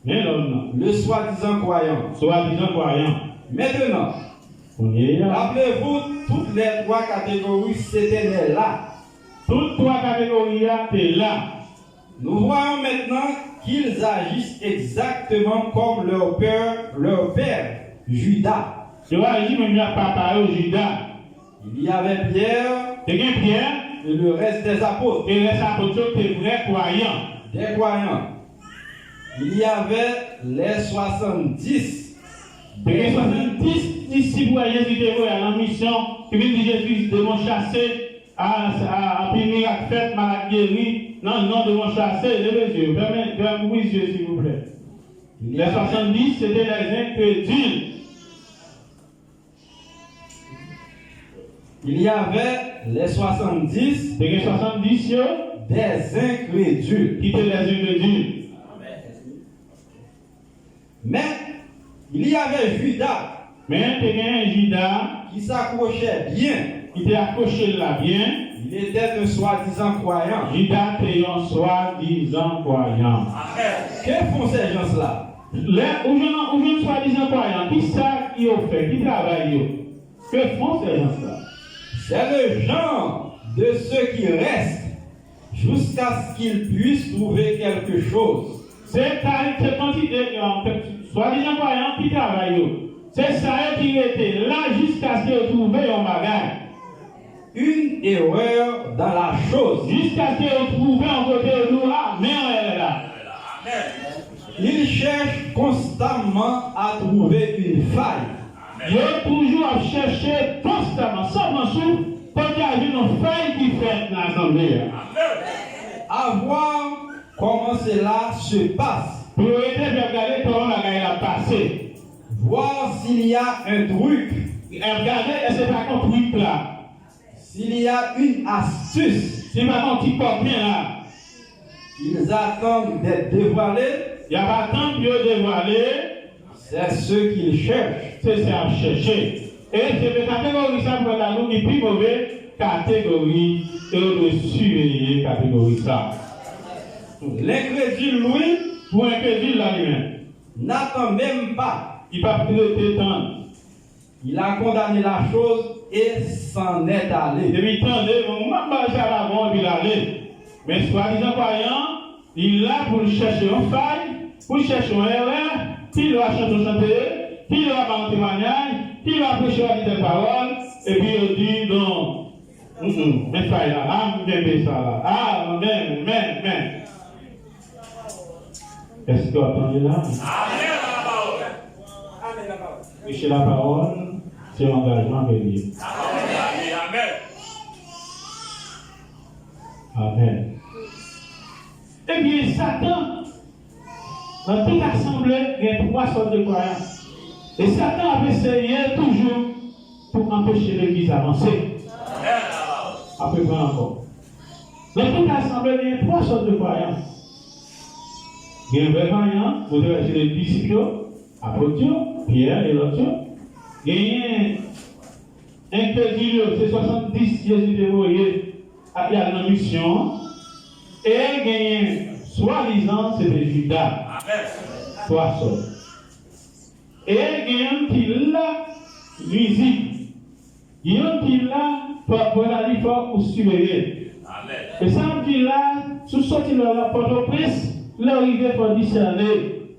Mais l'homme, le soi-disant croyant. soi-disant croyant, Maintenant, on y est là. rappelez-vous, toutes les trois catégories, c'était là. Toutes trois catégories là, t'es là. Nous voyons maintenant qu'ils agissent exactement comme leur père Judas. Tu vois, il même là, papa au Judas. Il y avait Pierre T'es bien Pierre, et le reste des apôtres, et les apôtres, t'es vrai croyant. des croyants. Il y avait les 70. T'es bien 70 disciples à Jésus de à la mission, qui viennent de Jésus de mon chasser, à punir, à faire malade guéri. Non, non, de mon chasser, levez les yeux, fermez les yeux, s'il vous plaît. Les 70, c'était les incrédules. Il y avait les 70 T'es bien 70, yo, des incrédules. qui étaient les incrédules. Mais il y avait Judas Mais t'es bien un Judas, qui s'accrochait bien. qui était accroché là bien. Il était un soi-disant croyant. Judas était un soi-disant croyant. Que font ces gens-là? Là, où je soi-disant croyant, qui ça qui ont fait, qui travaille, que font ces gens-là? C'est le genre de ceux qui restent jusqu'à ce qu'ils puissent trouver quelque chose. C'est quand soi-disant croyant qui travaille. C'est ça qui était là jusqu'à ce qu'ils trouvent un bagage. Une erreur dans la chose. Jusqu'à ce qu'ils trouvent un côté de nous, ah, mais elle est là. Ils cherchent constamment à trouver une faille. Ils ont toujours à chercher constamment, sans mention, quand il y a une faille qui fait dans l'assemblée. À voir comment cela se passe. Pour aider à regarder comment la gueule a passé. Voir s'il y a un truc. Et regardez, et c'est pas qu'on truc là. S'il y a une astuce. C'est pas qu'on petit coquin là. Ils attendent d'être dévoilés. Il n'y a pas tant de dévoiler, C'est ce qu'ils cherchent. c'est ça à chercher. Et c'est la catégorie ça pour la nous qui est plus mauvaise catégorie et on doit surveiller catégorie ça. L'incrédule, lui, Pour un crédit là lui-même, n'attend même pas. il va plus temps. Il a condamné la chose et s'en est allé. Depuis tant de on m'a pas à l'avant et puis l'aller. Mais soi-disant croyant, il est là pour chercher une faille, pour chercher une erreur, qui doit chanter, qui doit faire un témoignage, qui doit prêcher des paroles, et puis il dit non. Mais faille là, ah, mais ça là, ah, mais. Est-ce que vous attendez là? Prêcher la parole, c'est un engagement avec Dieu. Amen. Eh bien, Satan, dans toute assemblée, il y a trois sortes de croyants. Et Satan avait essayé toujours pour empêcher l'Église d'avancer. À peu près encore. Dans toute assemblée, il y a trois sortes de croyants. Il y a un vrai croyant, vous devez les disciples, apôtres, Pierre et l'autre. Il y a un incrédule, c'est 70 Jésus de Moïse, il y a une mission. Et il y a soi-disant, c'était Judas. Trois sortes. Et il y a un qui l'a nuisible. Il y a un qui l'a pour aller fort pour surveiller. Et ça, on dit là, sous sorti de la Port-au-Prince, l'arrivée pour discerner.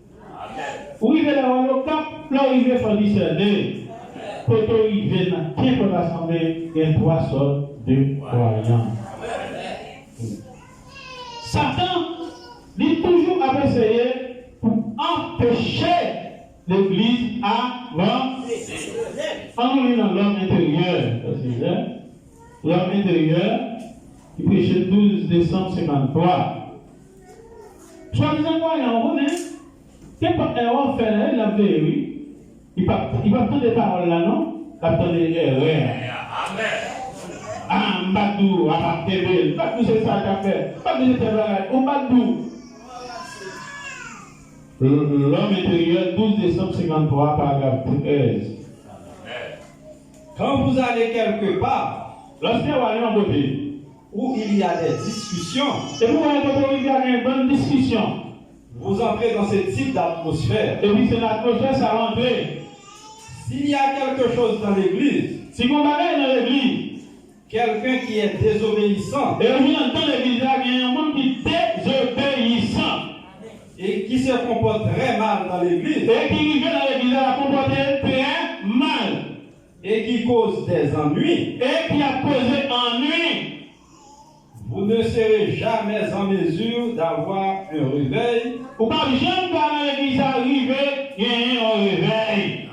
Où il est le cap, l'arrivée pour discerner. Pour arriver dans quelle assemblée, il y a trois sortes de croyants. Satan dit toujours à essayer pour empêcher l'Église à avancer. On est dans l'homme intérieur. L'homme intérieur, qui prêche le 12 décembre 53. Soi-disant croyant, vous connaissez, qu'importe erreur fait la vérité, il va prendre des paroles là, non? Il va prendre des erreurs. Ah, Mbadou, Abakébel, Mbadou c'est ça qu'a fait, Mbadou c'est vrai, Mbadou. L'homme intérieur, 12 décembre 53, paragraphe 13. Quand vous allez quelque part Lorsque vous allez en côté, où il y a des discussions, et vous allez en il y a une bonne discussion, vous entrez dans ce type d'atmosphère. et puis c'est l'atmosphère, ça rentre. S'il y a quelque chose dans l'église, Si vous allez dans l'église, quelqu'un qui est désobéissant et vous entendez l'église, il y a un monde qui est désobéissant, et qui se comporte très mal dans l'église et qui vient dans l'église à comporter très mal, et qui cause des ennuis, et qui a causé ennui, vous ne serez jamais en mesure d'avoir un réveil ou pas jamais dans l'église arriver, il y a un réveil.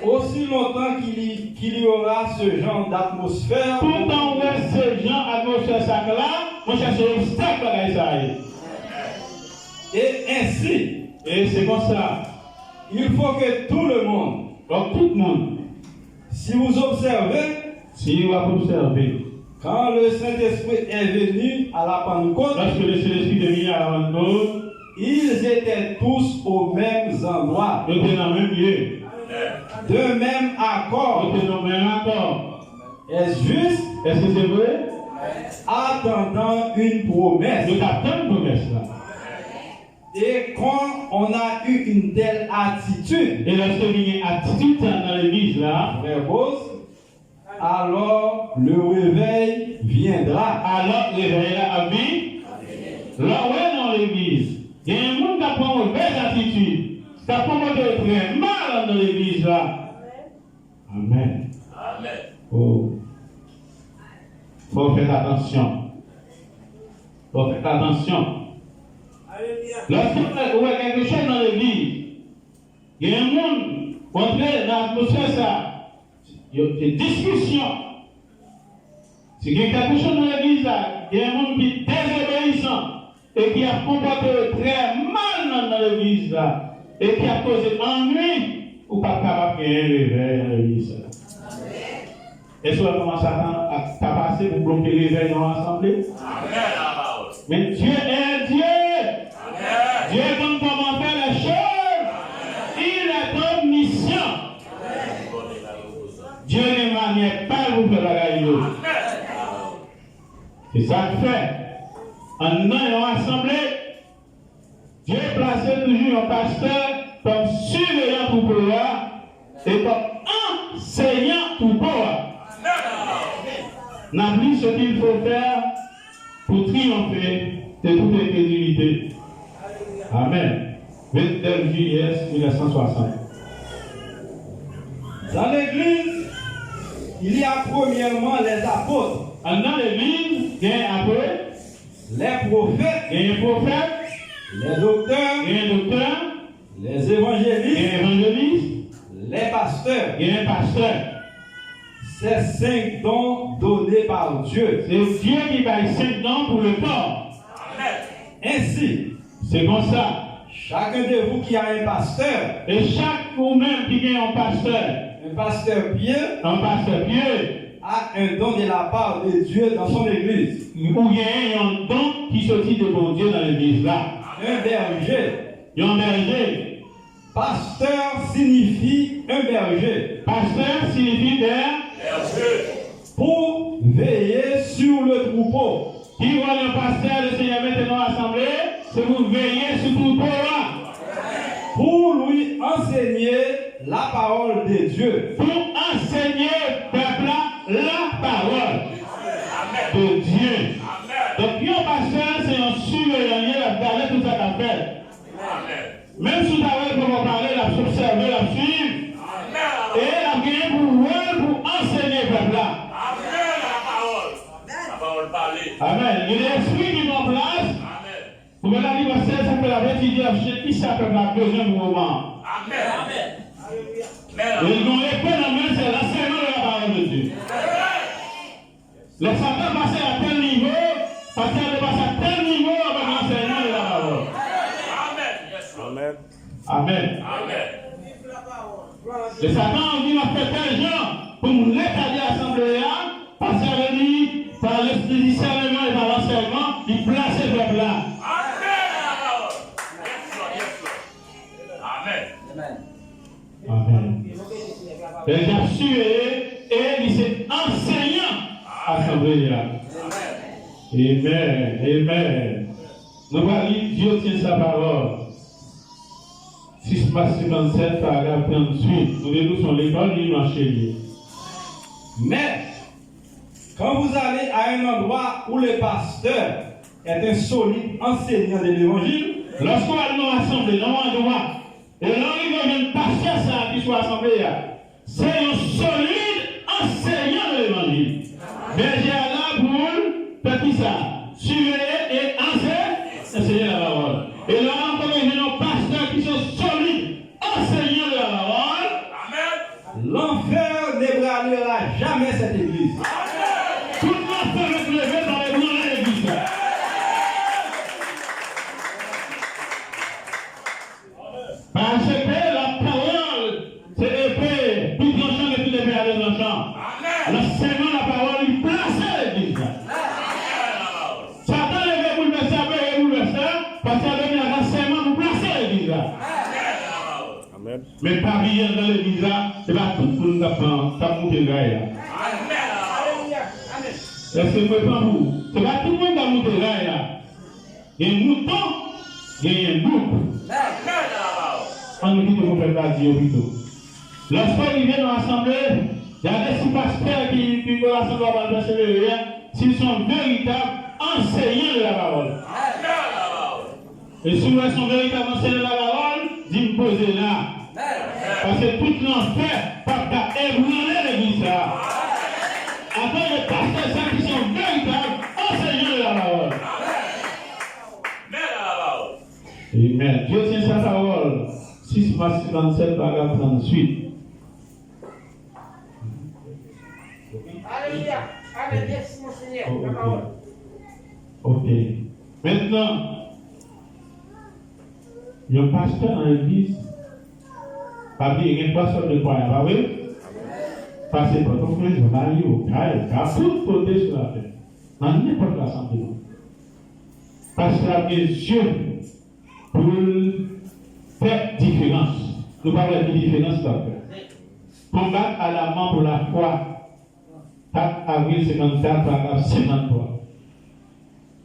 aussi longtemps qu'il y aura ce genre d'atmosphère. Pourtant, où est ce genre atmosphère ça là, moi cherche un obstacle à ça. Et ainsi, Et c'est comme ça. il faut que tout le monde, Donc tout le monde, si vous observez, si vous observez, quand le Saint-Esprit est venu à la Pentecôte, lorsque le Saint-Esprit est venu à la Pentecôte, ils étaient tous aux mêmes endroits, nous étions dans le même lieu, d'un même accord. nous étions dans le même accord. Est-ce juste? Est-ce que c'est vrai? Attendant une promesse. Nous attendons une promesse là. Et quand on a eu une telle attitude, Et lorsque il y a une attitude dans l'église là, verbose, alors le réveil viendra. alors le réveil là a vu. Là où est dans l'église, il y a un monde qui a pris une mauvaise attitude. Ça peut monter très mal dans l'église là. Amen. Oh. Faut faire attention. Faut faire attention. Lorsque vous avez quelque chose dans l'église, il y a un monde entré dans l'atmosphère ça. Il y a des discussions. Si il y a quelque chose dans l'église là, il y a un monde qui est désobéissant et qui a comporté très mal dans l'église là et qui a causé ennui ou pas capable de réveil dans l'église là. Est-ce que comment Satan a passé pour bloquer les réveils dans l'assemblée? Mais Dieu est Dieu. Dieu donne comment faire les choses. Il est omniscient. Dieu ne manière pas vous faire la gagne. C'est ça qu'il fait. En une assemblée, Dieu placé toujours un pasteur comme surveillant tout pouvoir et comme enseignant tout pouvoir. N'a plus ce qu'il faut faire pour triompher de toute incrédulité. Amen. 29 juillet 1960. Dans l'église, il y a premièrement les apôtres, Dans l'église, il y a un apôtre, les prophètes, il y a un prophète, les docteurs, il y a un docteur, les il y évangélistes, a un évangéliste, les pasteurs. il y a un pasteur. Ces 5 dons donnés par Dieu. C'est Dieu qui paye 5 dons pour le corps. Ainsi, C'est comme ça. chacun de vous qui a un pasteur Et chaque vous-même qui a un pasteur pieux, pieux, a un don de la part de Dieu dans son église. ou il y a un don qui sortit de bon Dieu dans l'église là. Un berger. Il y a un berger. Pasteur signifie un berger. Pasteur signifie Pour veiller sur le troupeau. qui voit le pasteur, le Seigneur maintenant à l'assemblée, c'est vous veiller sur tout le là. Pour lui enseigner la parole de Dieu. Pour enseigner au peuple la parole de Dieu. Donc, un pasteur, c'est un surveillant, il a regardé tout ça qu'il a fait. Même si vous avez pour parler, il a observé, il a suivi. Et il a gagné pour enseigner le peuple là. Amen. Il y a l'esprit qui est en place. Pour que la vie pasteur, ça peut la étudier, qui ça peut la besoin du moment. Et ils ont épée dans la main, c'est l'enseignement de la parole de Dieu. Les Satan passent à tel niveau, passer à tel niveau avec l'enseignement de la parole. Amen. Les Satan dit à faire gens pour nous l'établir à l'assemblée, parce qu'il dit, par l'esprit discernement et par l'enseignement, il place le peuple là. et il s'est enseignant assemblée. Amen. Amen. Nous allons lire Dieu tient sa parole. 6 Matthieu 57, paragraphe 38. Nous devons sur l'école, nous marcher. Mais, quand vous allez à un endroit où le pasteur est un solide enseignant de l'évangile, lorsqu'on va nous rassembler dans un endroit, et l'arrivée d'un pasteur ça qui soit assemblé, c'est un solide enseignant de l'évangile. Mais j'ai là pour faire qui ça? Surveiller et enseigner la parole. Et là, on va un pasteur qui sont solides, enseignant de la parole. l'enfer n'ébranlera jamais cette église. Tout le monde peut se lever dans les bras de l'église. Parce que la parole, c'est épée, plus tranchant que tout épée à deux tranchants. L'enseignement de la parole, il place l'église. Satan levé bouleverser, après bouleverser, parce qu'il a donné l'enseignement pour placer l'église. Mais pas rien dans l'église, c'est pas tout le monde qui a monté le rail. Laissez-moi pas vous. C'est pas tout le monde qui a monté le rail. Il y a un mouton, il y a un bouc. On nous dit que vous faites pas dire plutôt. Lorsqu'on vient dans l'assemblée, il y a des pasteurs qui vont l'assemblée pour persévérer, s'ils sont véritables enseignants de la parole. Et si vous sont véritables enseignants de la parole, dites-moi posez là. Parce que tout l'enfer, pas ébranler l'église. Après les pasteurs qui sont véritables enseignants de la parole. Amen. Dieu tient sa parole. 6 Matthieu 57, paragraphe 38. Alléluia. Amen. Merci, mon Seigneur. La parole. Ok. Maintenant, il y a un pasteur dans l'église. Pas dire, il y a une personne de croyants, pas vrai? Passer par ton frère, je marie au cas, tout côté sur la terre. Dans n'importe quel sentiment. Parce qu'il y a des yeux pour faire différence. Nous parlons de différence là. Combattre à la main pour la foi. 4 avril 54, paragraphe 53.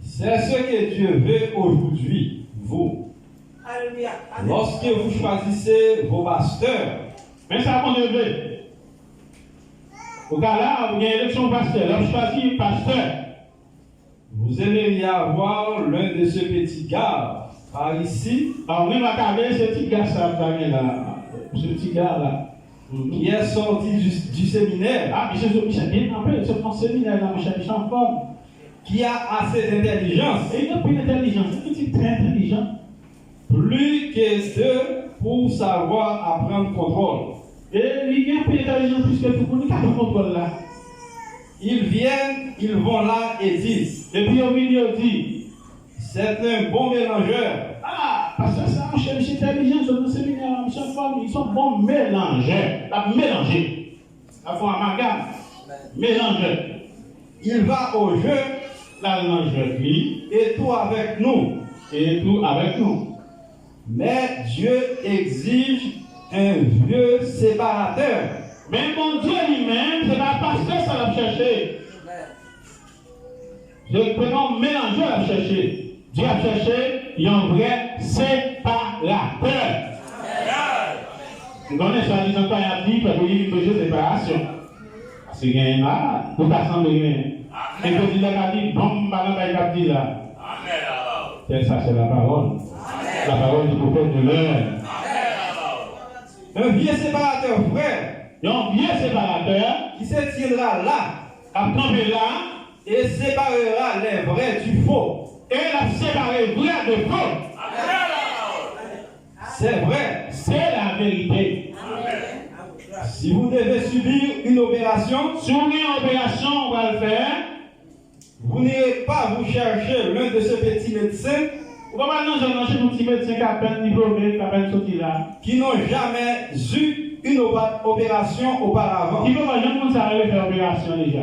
C'est ce que Dieu veut aujourd'hui, vous. Alléluia. Amen. Lorsque vous choisissez vos pasteurs, Mais ça qu'on veut. Au cas là, vous avez une élection pasteur. Là, vous choisissez pasteur. vous aimeriez avoir l'un de ces petits gars par ici, Alors, on va regarder ce petit gars, ça va là. Ce petit gars là. qui est sorti du séminaire, Ah, Michel bien en fait, c'est mon séminaire là, Michel en forme. qui a assez d'intelligence, Et il a plus d'intelligence, il est très intelligent. plus que deux pour savoir apprendre contrôle. Et il a plus d'intelligence plus que tout le monde, il a pas de contrôle là. Ils viennent, ils vont là et disent, Et puis au milieu, il dit, c'est un bon mélangeur. ah, parce que ça, Michel intelligent, sur le séminaire, Michel en forme, ils sont bons mélangeurs. La mélanger. La fois amalgame. Mélangeur. Il va au jeu La mélangerie, lui, et tout avec nous. et tout avec nous. Mais Dieu exige un vieux séparateur. Mais mon Dieu lui-même, c'est pas parce que ça l'a cherché. Je prénom mélangeur à chercher. Dieu a cherché un vrai séparateur. Vous connaissez ça, ils ont pas dit parce qu'il y a une séparation. Parce qu'il y a un là, tout assemblé. Et que Dieu a dit, non, madame, il a dit là. C'est ça, c'est la parole. La parole du prophète de l'heure. Un vieux séparateur frère Il y a un vieux séparateur qui se tiendra là qui a campé là et séparera les vrais du faux. et il a séparé vrai de faux. C'est vrai. C'est la vérité. Si vous devez subir une opération, Si on a une opération, on va le faire. vous n'irez pas vous chercher l'un de ces petits médecins On va pas nous chercher un petit médecin qui a peine diplômé, qui a peine sorti là. qui n'ont jamais eu une opération auparavant. Il faut pas jamais qu'on s'arrête faire opération déjà.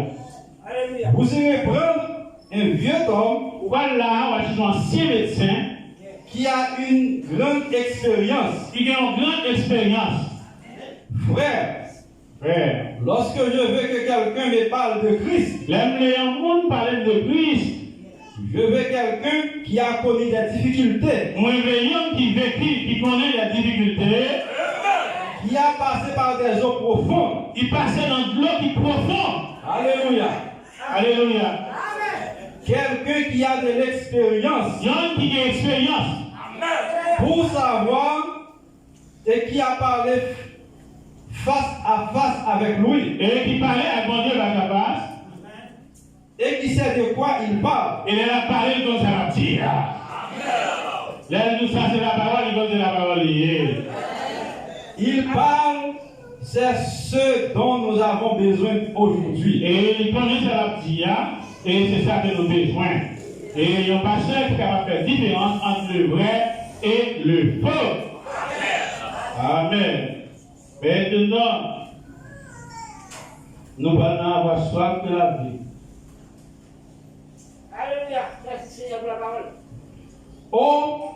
Alléluia. Vous irez prendre un vieux homme On va là, on va chercher un ancien médecin qui a une grande expérience. qui a une grande expérience. Frère, Frère, lorsque je veux que quelqu'un me parle de Christ, l'aime les monde parler de Christ. je veux quelqu'un qui a connu des difficultés, Moi, je veux un qui vécu, qui connaît les difficultés, qui a passé par des eaux profondes. qui passe dans de l'eau qui est profonde. Alléluia. Alléluia. Quelqu'un qui a de l'expérience Il y a un qui a expérience pour savoir et qui a parlé face à face avec lui et qui parlait à bon Dieu la capace. et qui sait de quoi il parle. Et elle a parlé comme ça va dire. Là, nous, ça c'est la parole, il donne la parole liée. Il parle, c'est ce dont nous avons besoin aujourd'hui. Et il connaît ça la dire, et c'est ça que nous avons besoin. Et il y a un pasteur qui est capable de faire différence entre le vrai et le faux. Amen. Maintenant, nous allons avoir soif de la vie. Alléluia. Merci Seigneur pour la parole. Oh,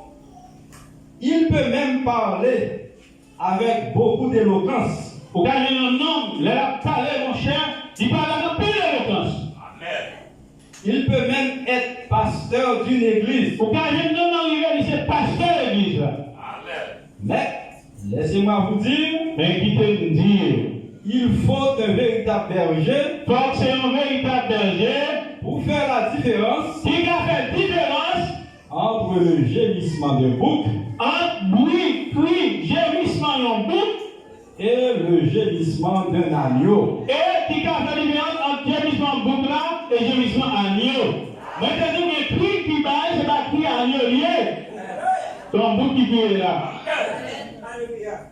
il peut même parler avec beaucoup d'éloquence. Au cas où un homme, il a parlé, mon cher, il parle avec peu d'éloquence. Il peut même être pasteur d'une église. Au cas où un homme arrivé, il est pasteur de l'église. Mais, laissez-moi vous dire, Mais qui te dit, il faut un véritable berger faut que c'est un véritable berger pour faire la différence qui a fait différence entre le gémissement d'un bouc entre bruit, cri, gémissement d'un bouc et le gémissement d'un agneau. et qui a fait différence entre gémissement bouc là et gémissement agneau. Maintenant, le cri qui baille, c'est pas cri agneau lié. C'est un bouc qui crie là.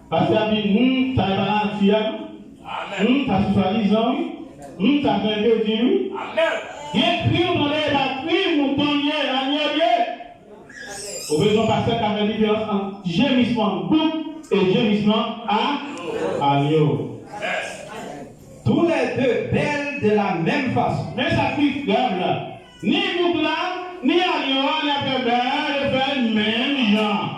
Parce que ça dit, ça va pas en fiable. Ça se soi-disant, ça fait un peu dire. Il y a cri, on est la cri, mouton lié, agneau lié. Au besoin parce qu'il y a une différence entre gémissement bouc et gémissement agneau. Tous les deux belles de la même façon. Mais ça crie grave là. Ni bouc là, ni agneau, ni après belle, fait le même genre.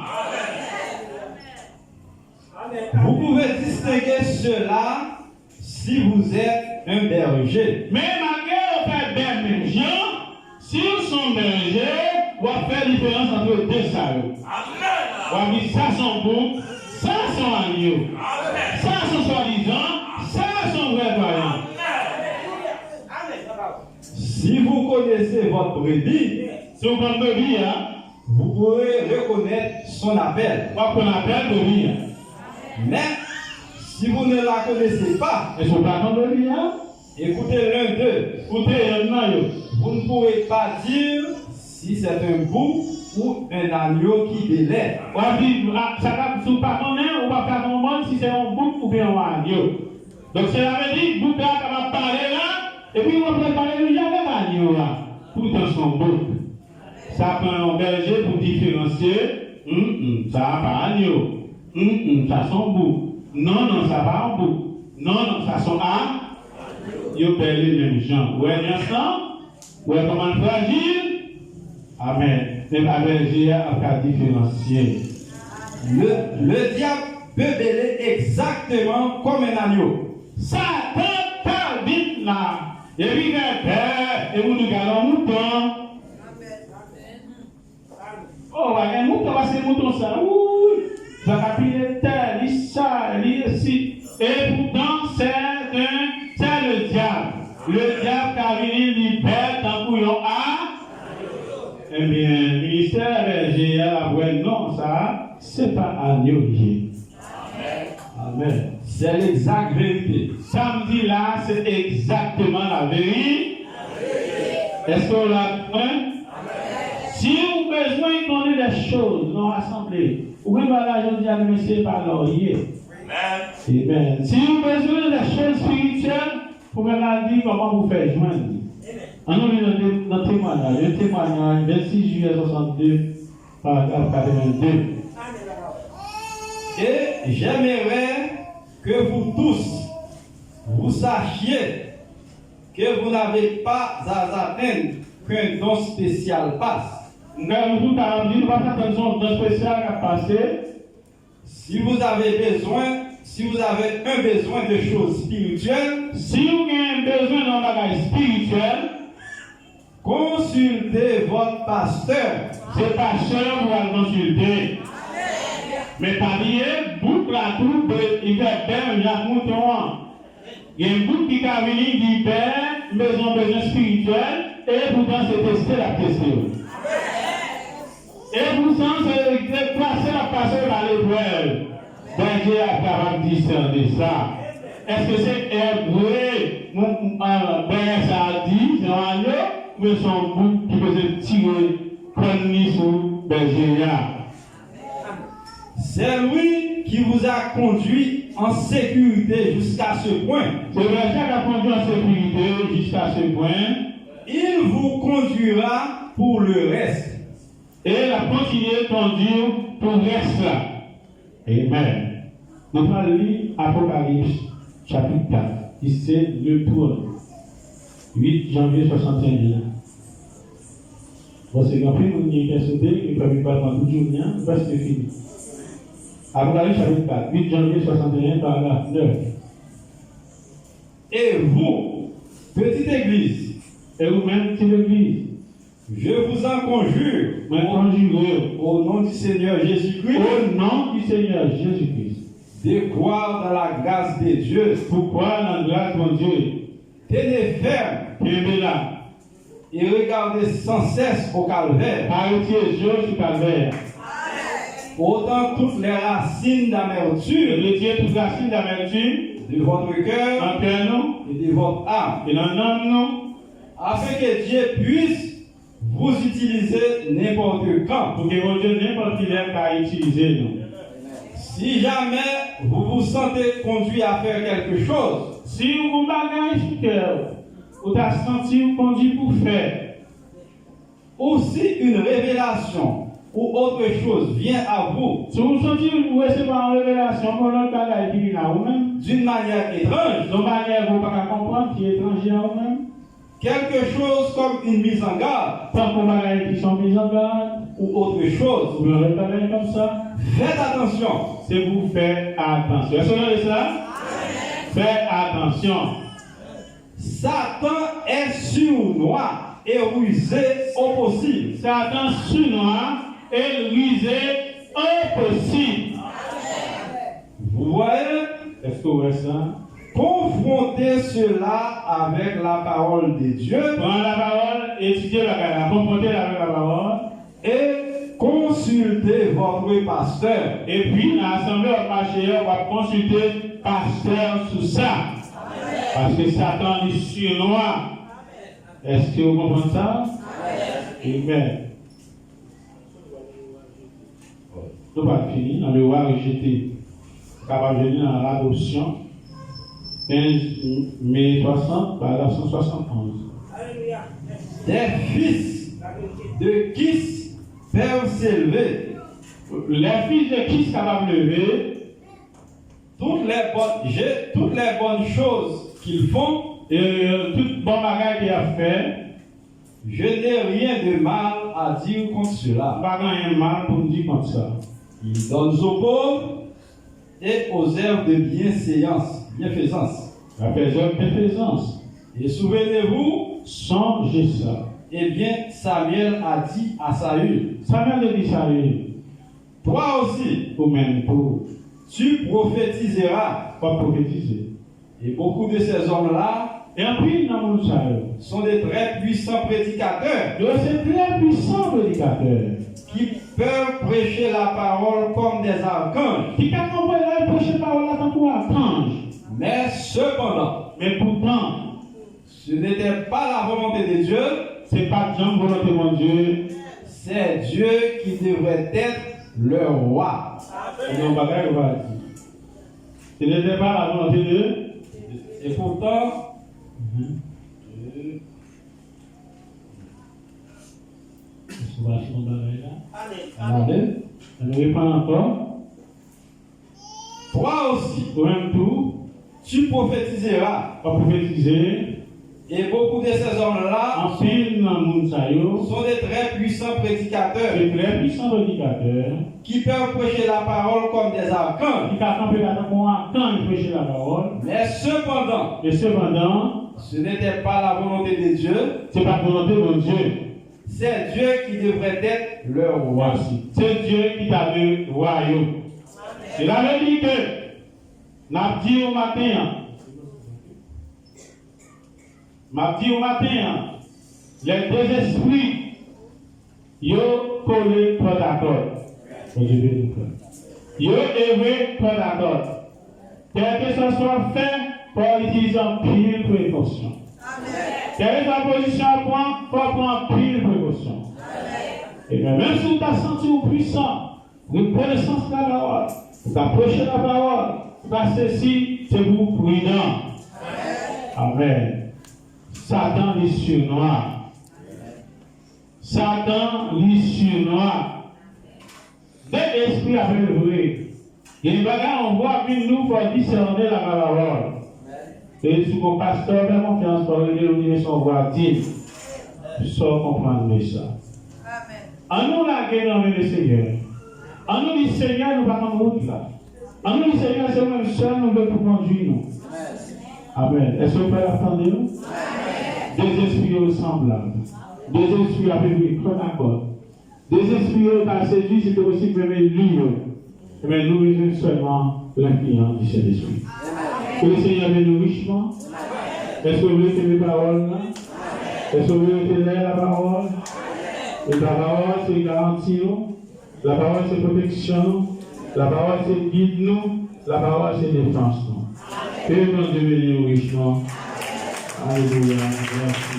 Vous pouvez distinguer cela si vous êtes un berger. Mais malgré le fait belle même genre, si vous sont bergers, vous allez faire la différence entre deux salauds. Vous allez dire ça sont bouc, ça sont agneaux. Ça sont soi-disant, ça sont vrais voyants. Si vous connaissez votre brebis, Si vous prenez de vie, vous pourrez reconnaître son appel. quoi qu'on appelle de vie. Mais si vous ne la connaissez pas, Et si vous prenez de vie, écoutez l'un d'eux. écoutez, Vous ne pourrez pas dire si c'est un bouc ou un agneau qui bélaie. on va dire, ça va, si vous ne pas connaître, on va faire comprendre si c'est un bouc ou bien un agneau. Donc, cela veut dire, bouc là, ça va parler là, et puis on va préparer le jamais agneau là. Tout dans son bouc. Ça prend un berger pour différencier, ça va pas agneau. Ça son bouc. Non, ça va en bouc. Non, ça son âme. Yo belle les mêmes gens. Ouais, l'instant, ouais, comment fragile. Amen. Mais la berger a qu'à différencier. Le diable peut béler exactement comme un agneau. Satan parle vite là. Et puis, et vous nous gardons mouton. Oh, un mouton, c'est mouton ça. Oui. Ça va piler terre, il ça, il ici. Et pourtant, c'est le diable. Le diable qui a venu libérer dans couillon à. Eh bien, le ministère berger à la voix, non, ça, c'est pas agneau. Amen. C'est l'exacte vérité. Samedi là, c'est exactement la vérité. Est-ce qu'on l'a point? Si vous avez besoin de connaître des choses dans l'assemblée, vous pouvez pas la journée à monsieur par laurier. Amen. Si vous avez besoin des choses spirituelles, vous pouvez la dire comment vous faites joindre. On nous lit dans le témoignage. Le témoignage, 26 juillet 62, paragraphe 82. Et j'aimerais que vous tous, vous sachiez que vous n'avez pas à attendre qu'un don spécial passe. Nous tout à dit, nous pas attendre son don spécial à passer. Si vous avez besoin si vous avez un besoin de choses spirituelles, si vous avez un besoin d'un bagage spirituel, consultez votre pasteur. c'est pasteur pour le consulter. Mais pas lié, boucle la troupe, il va faire Jacques Mouton. Il y a une boucle qui a venu, qui perd, besoin spirituel, et pourtant c'est testé la question. Et pourtant c'est passer la passer par l'épreuve. Ben Dieu est capable de discerner ça. Est-ce que c'est vrai, ben ça a dit, c'est un agneau, mais son boucle qui peut se tirer comme ni sous berger. C'est lui qui vous a conduit en sécurité jusqu'à ce point. C'est le berger qui a conduit en sécurité jusqu'à ce point. Il vous conduira pour le reste. Et il a continué de conduire pour le reste là. Amen. Nous allons lire Apocalypse chapitre 4. C'est le trône. 8 janvier 61. Bon, c'est grand prix, nous y avons sauté, qui ne peuvent pas prendre tout le jour, parce que c'est fini. Apocalypse chapitre 4, 8 janvier 61, paragraphe 9. Et vous, petite église, Et vous-même, petite église, je vous en conjure, au nom du Seigneur Jésus-Christ, au nom du Seigneur Jésus-Christ, de croire dans la grâce de Dieu. Pourquoi la grâce de Dieu? Tenez ferme Tenez là. et regardez sans cesse au calvaire. Arrêtez Dieu sur calvaire. Autant toutes les racines d'amertume Retirez toute racine d'amertume de votre cœur en cœur nous et de votre âme, et dans l'âme nous, afin que Dieu puisse vous utiliser n'importe quand. pour que votre Dieu n'importe qui l'aime qu'à utiliser nous. Si jamais vous vous sentez conduit à faire quelque chose, Si vous bagage cœur, vous avez senti conduit pour faire, ou si une révélation ou autre chose vient à vous si vous sentez que vous recevez en révélation pour notre bagage qui vient à vous-même, d'une manière étrange, de manière que vous ne pouvez pas comprendre, qui est étranger à vous-même, quelque chose comme une mise en garde tant qu'on bagage qui sont mis en garde, ou autre chose, vous ne pas comme ça, faites attention. c'est vous faire attention. Est-ce que vous avez ça? Faites attention. Satan est sournois et rusé au possible. Satan sournois et rusé au possible. Vous voyez? Est-ce que vous voyez ça? Confrontez cela avec la parole de Dieu Prends la parole, étudiez la parole, confrontez-la avec la parole, et consultez votre pasteur. et puis dans l'assemblée au marché, on va consulter pasteur sur ça. Parce que Satan est sournois. Est-ce que vous comprenez ça? Amen. Nous pas fini, dans le roi rejeté, capable de venir dans l'adoption, 15 mai 60, paragraphe 171. Des fils de Kis peuvent s'élever. Les fils de qui sont capables de lever, Toutes les bonnes choses qu'ils font, et tout bon bagage qu'il a fait, je n'ai rien de mal à dire contre cela. pas rien de mal pour nous dire comme ça. Ils donnent aux pauvres et aux œuvres de bienfaisance. La personne bienfaisance. Et souvenez-vous, Songez ça. eh bien, Samuel a dit à Saül, Samuel a dit ça, toi aussi, ou même pour tu prophétiseras. pas prophétiser. Et beaucoup de ces hommes-là Et puis, dans mon salle, sont des très puissants prédicateurs c'est très puissant prédicateur. qui peuvent prêcher la parole comme des archanges. Qui quand on voit là, il prêche parole là, tant qu'on archange. Mais cependant, Mais pourtant, ce n'était pas la volonté de Dieu, c'est pas Jean volonté de mon Dieu. c'est Dieu qui devrait être le roi. Et on va dire. Ce n'était pas la volonté de Dieu. Et pourtant, Amen. On reprend encore. toi aussi, Au même tout, tu prophétiseras on va prophétiser. Et beaucoup de ces hommes-là En film, Mounsayo, sont des très puissants prédicateurs c'est très puissant prédicateur. qui peuvent prêcher la parole comme des archanges. Qui a campé là quand il prêchait la parole. Mais cependant, Et cependant, ce n'était pas la volonté de Dieu. c'est pas la volonté de Dieu. C'est Dieu qui devrait être leur roi. Voici. C'est Dieu qui t'a donné le royaume. Il avait dit que, n'a dit au matin, les deux esprits, ils ont collé trois d'accord. Ils ont élevé trois d'accord. Quel que ce soit fait, pour utiliser en pile précaution. Quelle est ta position à prendre, il faut prendre pile précaution. Et bien, même si tu as senti puissant, reconnaissance de la parole, tu approcher la parole, parce que ceci, c'est vous prudent. Amen. Satan, l'issue noire. Satan, l'issue noire. Dès l'esprit a fait le vrai. Il y a des bagages, on voit que nous pour discerner la parole. Et si mon pasteur fait confiance pour lui son voiture, sans comprendre ça. En nous, la guerre dans le Seigneur. En nous, le Seigneur, nous ne pas prendre route là. En nous, le Seigneur, c'est nous-mêmes seuls, nous voulons pour conduire nous. Amen. Est-ce que vous pouvez attendre nous? Des esprits semblables. Des esprits à peu près comme accord. Des esprits qui ont séduit, c'est aussi même livre. Mais nous, nous sommes seulement l'influence du Saint-Esprit. Que le Seigneur bénisse richement. Est-ce que vous voulez que mes paroles? Est-ce que vous voulez que la parole? Et la parole, c'est garantie. La parole, c'est protection. La parole, c'est guide nous. La parole, c'est défense nous. Que mon Dieu bénisse richement. Alléluia. Merci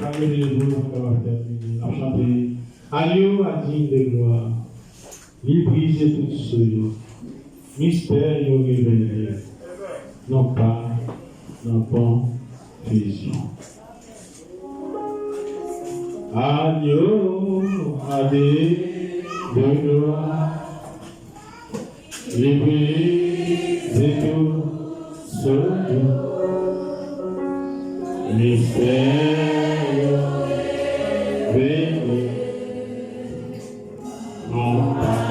Seigneur. Alléluia. On va chanter. Alléluia, digne de gloire. Il brise tout ce mystère révélé. Non pas, non pas. Agneau, adé, de gloire, l'ébris de tout ce mystère révélé. Non pas,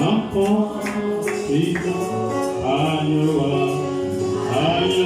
non pas, agneau, agneau.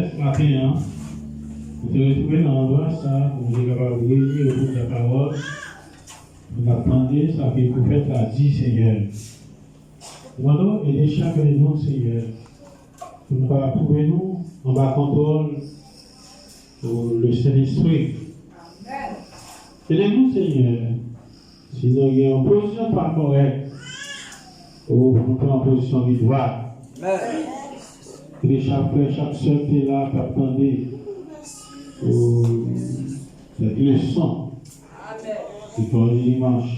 ce matin, nous te retrouvons dans l'endroit ça, pour nous capables de réunir autour de la parole. Nous attendons ça que le prophète a dit, Seigneur. Nous allons aider chacun de nous, Seigneur, pour nous trouver nous en bas contrôle pour le Saint-Esprit. Aidez-nous, Seigneur, si nous avons une position pas correcte, ou nous prenons en position qui doit. Et chaque frère, chaque soeur qui est là, qui attendait cette leçon qui est le dimanche.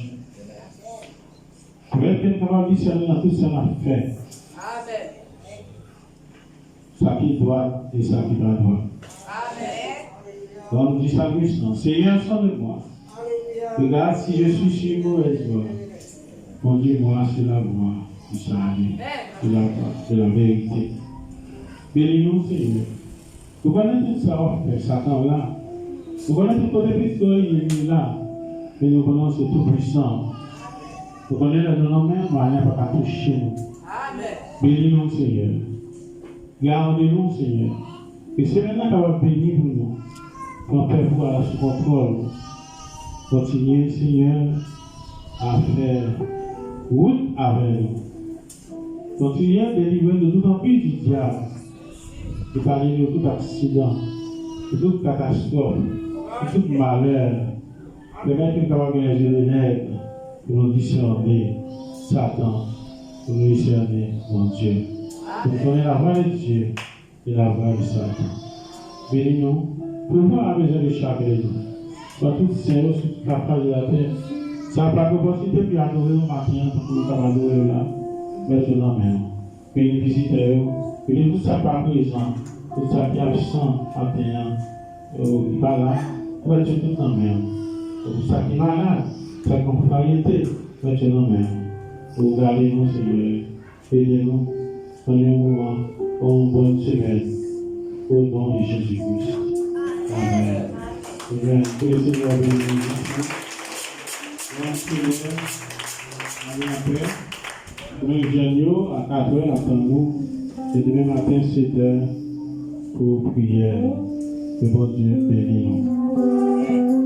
Je vais être capable de discerner dans tout ce qu'on a fait. Ça qui doit et ça qui doit droit. Donc nous disons ça Christ, Seigneur, sois de moi. Regarde si je suis sur une mauvaise voie. Conduis-moi sur la voie du salut, de la vérité. Bénis-nous, Seigneur. Vous connaissez tout ça, Satan là. Vous connaissez tout côté puisque il est là. Mais nous connaissons tout puissant. Vous connaissez le nom même, mais il n'a pas touché nous. Bénis-nous, Seigneur. Gardez-nous, Seigneur. Et c'est maintenant qu'on va bénir pour nous. Qu'on peut voir sous contrôle. Continuez, Seigneur, à faire route avec nous. Continuez à délivrer de tout empire du diable. De parler de tout accident, de toute catastrophe, de tout malheur. Permettez nous d'avoir les yeux de nègres pour nous discerner Satan, pour nous discerner mon Dieu. Pour nous connaître la voix de Dieu et la voix de Satan. Bénis-nous, pour voir la besoin de chacun de nous. Soit tout Seigneur sur toute la face de la terre. Ça n'a pas d'opportunité pour adorer nos matin pour nous adorer là. Maintenant même. Bénis visiteurs. Bénis tout ça par présent. Tout ça qui est absent, atteint, qui pas là. Mettez tout en même. Tout ça qui est malade, ça qui est en variété. Mettez en même. Pour garder nous, Seigneur. Aidez-nous. Prenez-nous pour une bonne semaine. Au nom de Jésus-Christ. Amen. Amen. Que le Seigneur bénisse. Merci, Seigneur. Allez après. Nous venons à 4 heures, attendons-nous. Et demain matin, 7 heures pour prière. Que bon Dieu bénisse nous.